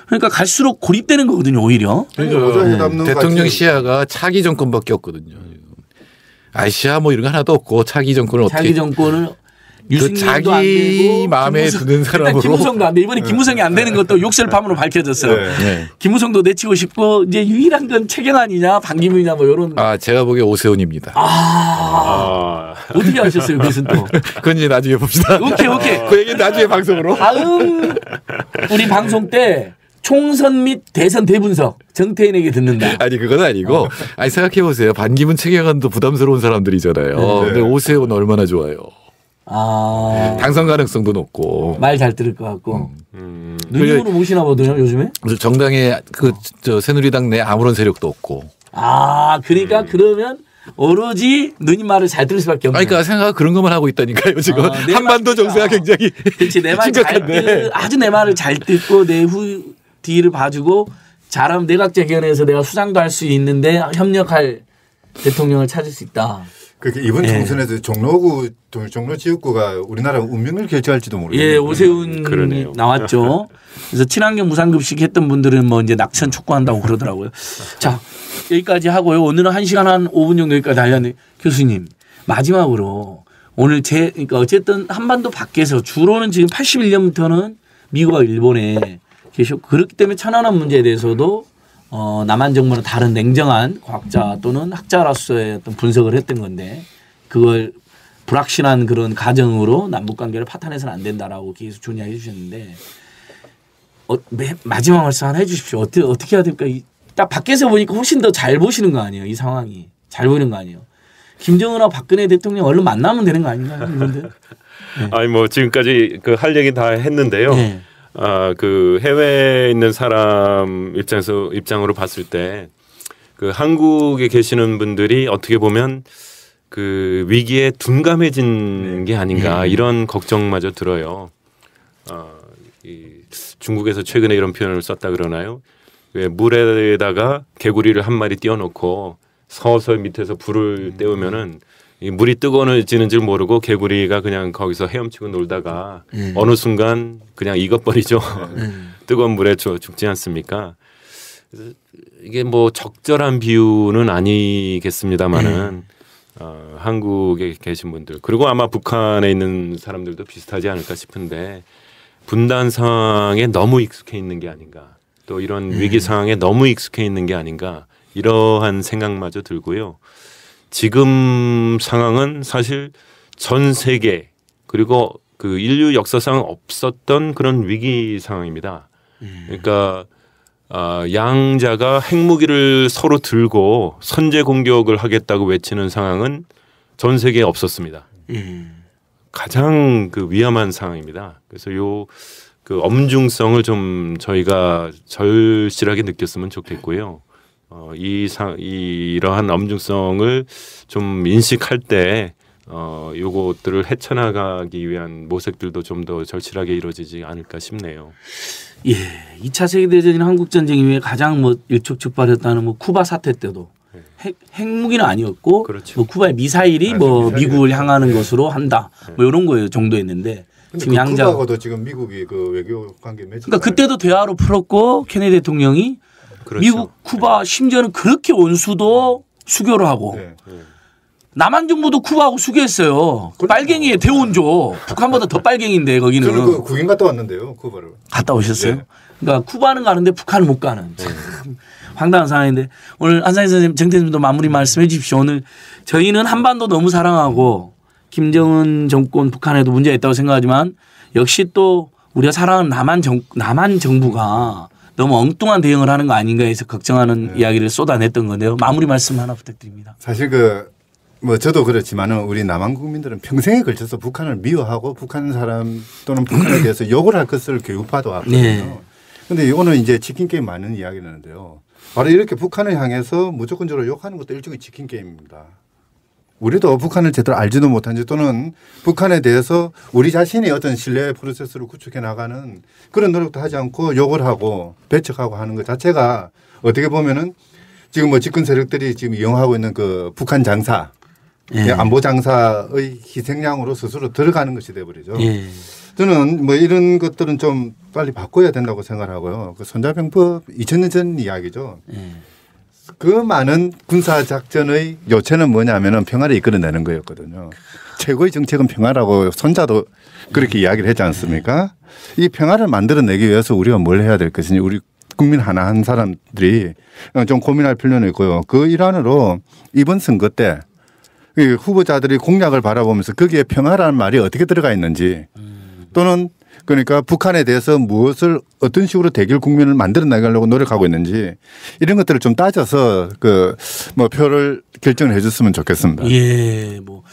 그러니까 갈수록 고립되는 거거든요, 오히려. 대통령 시야가 차기 정권밖에 없거든요. 아시아 뭐 이런 거 하나도 없고 차기 정권을 어떻게. 차기 정권을 그 자기 마음에 드는 사람으로. 김무성도 안 돼. 이번에 김무성이 안 되는 것도 욕설판으로 밝혀졌어요. 김무성도 내치고 싶고 이제 유일한 건 최경환이냐 반기문이냐 뭐 이런. 제가 보기에 오세훈입니다. 어떻게 하셨어요, 그것은 또. 그건 이제 나중에 봅시다. 오케이. 그 얘기는 나중에 방송으로. 다음 우리 방송 때 총선 및 대선 대분석 정태인에게 듣는다. 아니 그건 아니고. 아니 생각해 보세요. 반기문 최경환도 부담스러운 사람들이잖아요. 근데 오세훈은 얼마나 좋아요. 당선 가능성도 높고 말 잘 들을 것 같고 누님으로 모시나 보더요 요즘에. 정당에 저 새누리당 내 아무런 세력도 없고. 그러니까 그러면 오로지 누님 말을 잘 들을 수밖에 없네요. 그러니까 생각 그런 것만 하고 있다니까요 지금. 한반도 정세가 굉장히 그렇지 내 말 잘 아주 내 말을 잘 듣고 내 후 뒤를 봐주고 잘하면 내각제위원회에서 내가 수상도 할 수 있는데 협력할 대통령을 찾을 수 있다. 그렇게 이번 총선에서 종로 지역구가 우리나라 운명을 결정할지도 모르겠네요. 오세훈이 나왔죠. 그래서 친환경 무상급식 했던 분들은 뭐 이제 낙천 촉구한다고 그러더라고요. 자, 여기까지 하고요. 오늘은 1시간 한 5분 정도 여기까지 하려는데 교수님 마지막으로 오늘 그러니까 어쨌든 한반도 밖에서 주로는 지금 81년부터는 미국과 일본에 계셨고 그렇기 때문에 천안함 문제에 대해서도 남한 정부는 다른 냉정한 과학자 또는 학자로서의 어떤 분석을 했던 건데 그걸 불확실한 그런 가정으로 남북 관계를 파탄해서는 안 된다라고 계속 존의해 주셨는데 마지막 말씀 하나 해 주십시오. 어떻게 해야 될까? 딱 밖에서 보니까 훨씬 더 잘 보시는 거 아니에요? 이 상황이 잘 보이는 거 아니에요? 김정은하고 박근혜 대통령 얼른 만나면 되는 거 아닌가요? 이분들? 아니 뭐 지금까지 그 할 얘기 다 했는데요. 그 해외에 있는 사람 입장으로 봤을 때 그 한국에 계시는 분들이 어떻게 보면 그 위기에 둔감해진 게 아닌가 이런 걱정마저 들어요. 이 중국에서 최근에 이런 표현을 썼다 그러나요? 왜 물에다가 개구리를 한 마리 띄워놓고 서서히 밑에서 불을 떼우면은 이 물이 뜨거워지는 줄 모르고 개구리가 그냥 거기서 헤엄치고 놀다가 어느 순간 그냥 익어버리죠. 뜨거운 물에 죽지 않습니까? 그래서 이게 뭐 적절한 비유는 아니겠습니다만은 한국에 계신 분들 그리고 아마 북한에 있는 사람들도 비슷하지 않을까 싶은데 분단 상황에 너무 익숙해 있는 게 아닌가 또 이런 위기 상황에 너무 익숙해 있는 게 아닌가 이러한 생각마저 들고요. 지금 상황은 사실 전 세계 그리고 그 인류 역사상 없었던 그런 위기 상황입니다. 그러니까 양자가 핵무기를 서로 들고 선제 공격을 하겠다고 외치는 상황은 전 세계에 없었습니다. 가장 그 위험한 상황입니다. 그래서 그 엄중성을 좀 저희가 절실하게 느꼈으면 좋겠고요. 이러한 엄중성을 좀 인식할 때 요것들을 헤쳐나가기 위한 모색들도 좀 더 절실하게 이루어지지 않을까 싶네요. 예, 2차 세계대전이나 한국전쟁 이후에 가장 뭐 일촉즉발했다는 뭐 쿠바 사태 때도 핵무기는 아니었고 그렇죠. 뭐 쿠바의 미사일이 뭐 미국을 향하는 것으로 한다 뭐 이런 거예요 정도였는데 지금 양자 쿠바하고도 지금 미국이 그 외교 관계 맺은 그러니까 그때도 대화로 풀었고 케네디 대통령이 그렇죠. 미국 쿠바 심지어는 그렇게 원수도 수교를 하고 남한 정부도 쿠바하고 수교했어요. 빨갱이의 대원조 북한보다 더 빨갱인데 거기는. 저는 그 구경 갔다 왔는데요 쿠바를. 갔다 오셨어요? 네. 그러니까 쿠바는 가는데 북한은 못 가는 참 황당한 상황인데 오늘 한상희 선생님 정태님도 마무리 말씀해 주십시오. 오늘 저희는 한반도 너무 사랑하고 김정은 정권 북한에도 문제가 있다고 생각하지만 역시 또 우리가 사랑하는 남한 정부가 너무 엉뚱한 대응을 하는 거 아닌가 해서 걱정하는 이야기를 쏟아냈던 건데요. 마무리 말씀 하나 부탁드립니다. 사실 뭐 저도 그렇지만은 우리 남한 국민들은 평생에 걸쳐서 북한을 미워하고 북한 사람 또는 북한에 대해서 욕을 할 것을 교육받아 왔거든요. 그런데 오늘 이제 치킨 게임 많은 이야기를 하는데요. 바로 이렇게 북한을 향해서 무조건적으로 욕하는 것도 일종의 치킨 게임입니다. 우리도 북한을 제대로 알지도 못한지 또는 북한에 대해서 우리 자신이 어떤 신뢰 프로세스를 구축해 나가는 그런 노력도 하지 않고 욕을 하고 배척하고 하는 것 자체가 어떻게 보면은 지금 뭐 집권 세력들이 지금 이용하고 있는 그 북한 장사 안보 장사의 희생양으로 스스로 들어가는 것이 돼버리죠. 저는 뭐 이런 것들은 좀 빨리 바꿔야 된다고 생각하고요. 그 손자병법 2000년 전 이야기죠. 그 많은 군사작전의 요체는 뭐냐면은 평화를 이끌어내는 거였거든요. 최고의 정책은 평화라고 손자도 그렇게 이야기를 했지 않습니까? 이 평화를 만들어내기 위해서 우리가 뭘 해야 될 것이니 우리 국민 하나 한 사람들이 좀 고민할 필요는 있고요. 그 일환으로 이번 선거 때 후보자들이 공약을 바라보면서 거기에 평화라는 말이 어떻게 들어가 있는지 또는 그러니까 북한에 대해서 무엇을 어떤 식으로 대결 국면을 만들어 나가려고 노력하고 있는지 이런 것들을 좀 따져서 뭐 표를 결정을 해 줬으면 좋겠습니다. 예, 뭐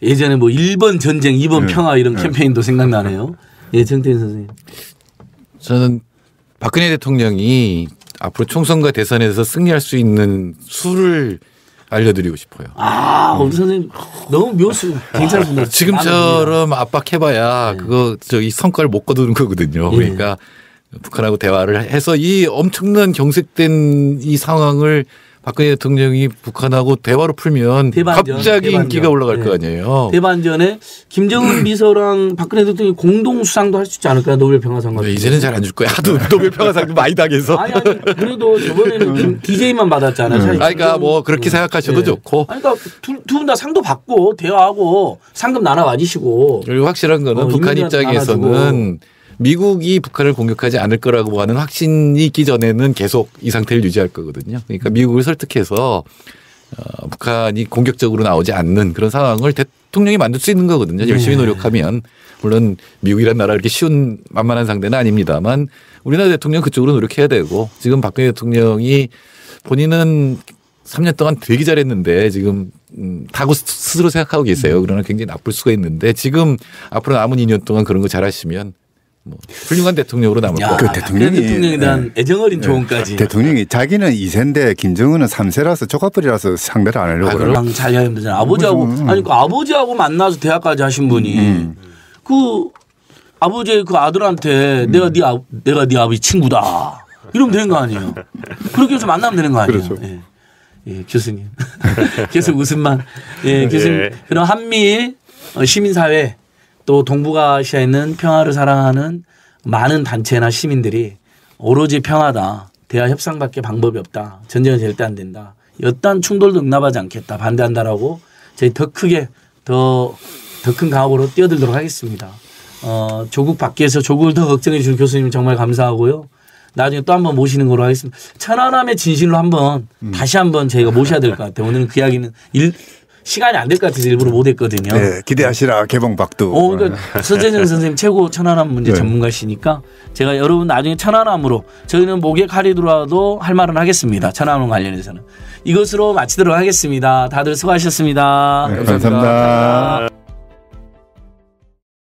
예전에 뭐 1번 전쟁, 2번 평화 이런 캠페인도 생각나네요. 예, 정태인 선생님. 저는 박근혜 대통령이 앞으로 총선과 대선에서 승리할 수 있는 수를 알려드리고 싶어요. 우리 선생님 너무 묘수 괜찮습니다. 지금처럼 압박해봐야 그거 저기 성과를 못 거두는 거거든요. 그러니까 북한하고 대화를 해서 이 엄청난 경색된 이 상황을 박근혜 대통령이 북한하고 대화로 풀면 갑자기 인기가 올라갈 거 아니에요. 대반전에 김정은 비서랑 박근혜 대통령이 공동 수상도 할 수 있지 않을까요? 노벨 평화상 같은. 이제는 잘 안 줄 거야. 하도 노벨 평화상도 많이 당해서. 아니 그래도 저번에는 DJ만 받았잖아요. 그러니까 뭐 그렇게 생각하셔도 좋고. 그러니까 두 분 다 상도 받고 대화하고 상금 나눠 가지시고. 그리고 확실한 거는 북한 입장에서는 미국이 북한을 공격하지 않을 거라고 하는 확신이 있기 전에는 계속 이 상태를 유지할 거거든요. 그러니까 미국을 설득해서 북한이 공격적으로 나오지 않는 그런 상황을 대통령이 만들 수 있는 거거든요. 열심히 노력하면. 물론 미국이란 나라 이렇게 쉬운 만만한 상대는 아닙니다만 우리나라 대통령 그쪽으로 노력해야 되고 지금 박근혜 대통령이 본인은 3년 동안 되게 잘했는데 지금 다고 스스로 생각하고 계세요. 그러나 굉장히 나쁠 수가 있는데 지금 앞으로 남은 2년 동안 그런 거 잘하시면 뭐 훌륭한 대통령으로 남을 거예요. 그 대통령에 대한 애정어린 조언까지. 대통령이 자기는 2세인데 김정은은 3세라서 조카뻘이라서 상대를 안 하려고 그래요. 자기가 힘들잖아. 아버지하고 그 아버지하고 만나서 대화까지 하신 분이 그 아버지의 그 아들한테 내가 네 아버지 친구다 이러면 되는 거 아니에요. 그렇게 해서 만나면 되는 거 아니에요. 그렇죠. 예, 교수님. 계속 웃음만. 예, 교수님. 예. 그럼 한미일 시민사회 또 동북아시아에 있는 평화를 사랑하는 많은 단체나 시민들이 오로지 평화다. 대화 협상밖에 방법이 없다. 전쟁은 절대 안 된다. 어떤 충돌도 응답하지 않겠다. 반대한다라고 저희 더 크게 더 큰 강압으로 뛰어들도록 하겠습니다. 조국 밖에서 조국을 더 걱정해 주신 교수님 정말 감사하고요. 나중에 또 한번 모시는 걸로 하겠습니다. 천안함의 진실로 한번 다시 한번 저희가 모셔야 될 것 같아요. 오늘은 그 이야기는 시간이 안 될 것 같아서 일부러 못 했거든요. 네, 기대하시라 개봉박두. 그러니까 서재정 선생님 최고 천안함 문제 네. 전문가시니까 제가 여러분 나중에 천안함으로 저희는 목에 칼이 들어와도 할 말은 하겠습니다. 천안함 관련해서는. 이것으로 마치도록 하겠습니다. 다들 수고하셨습니다. 네, 감사합니다.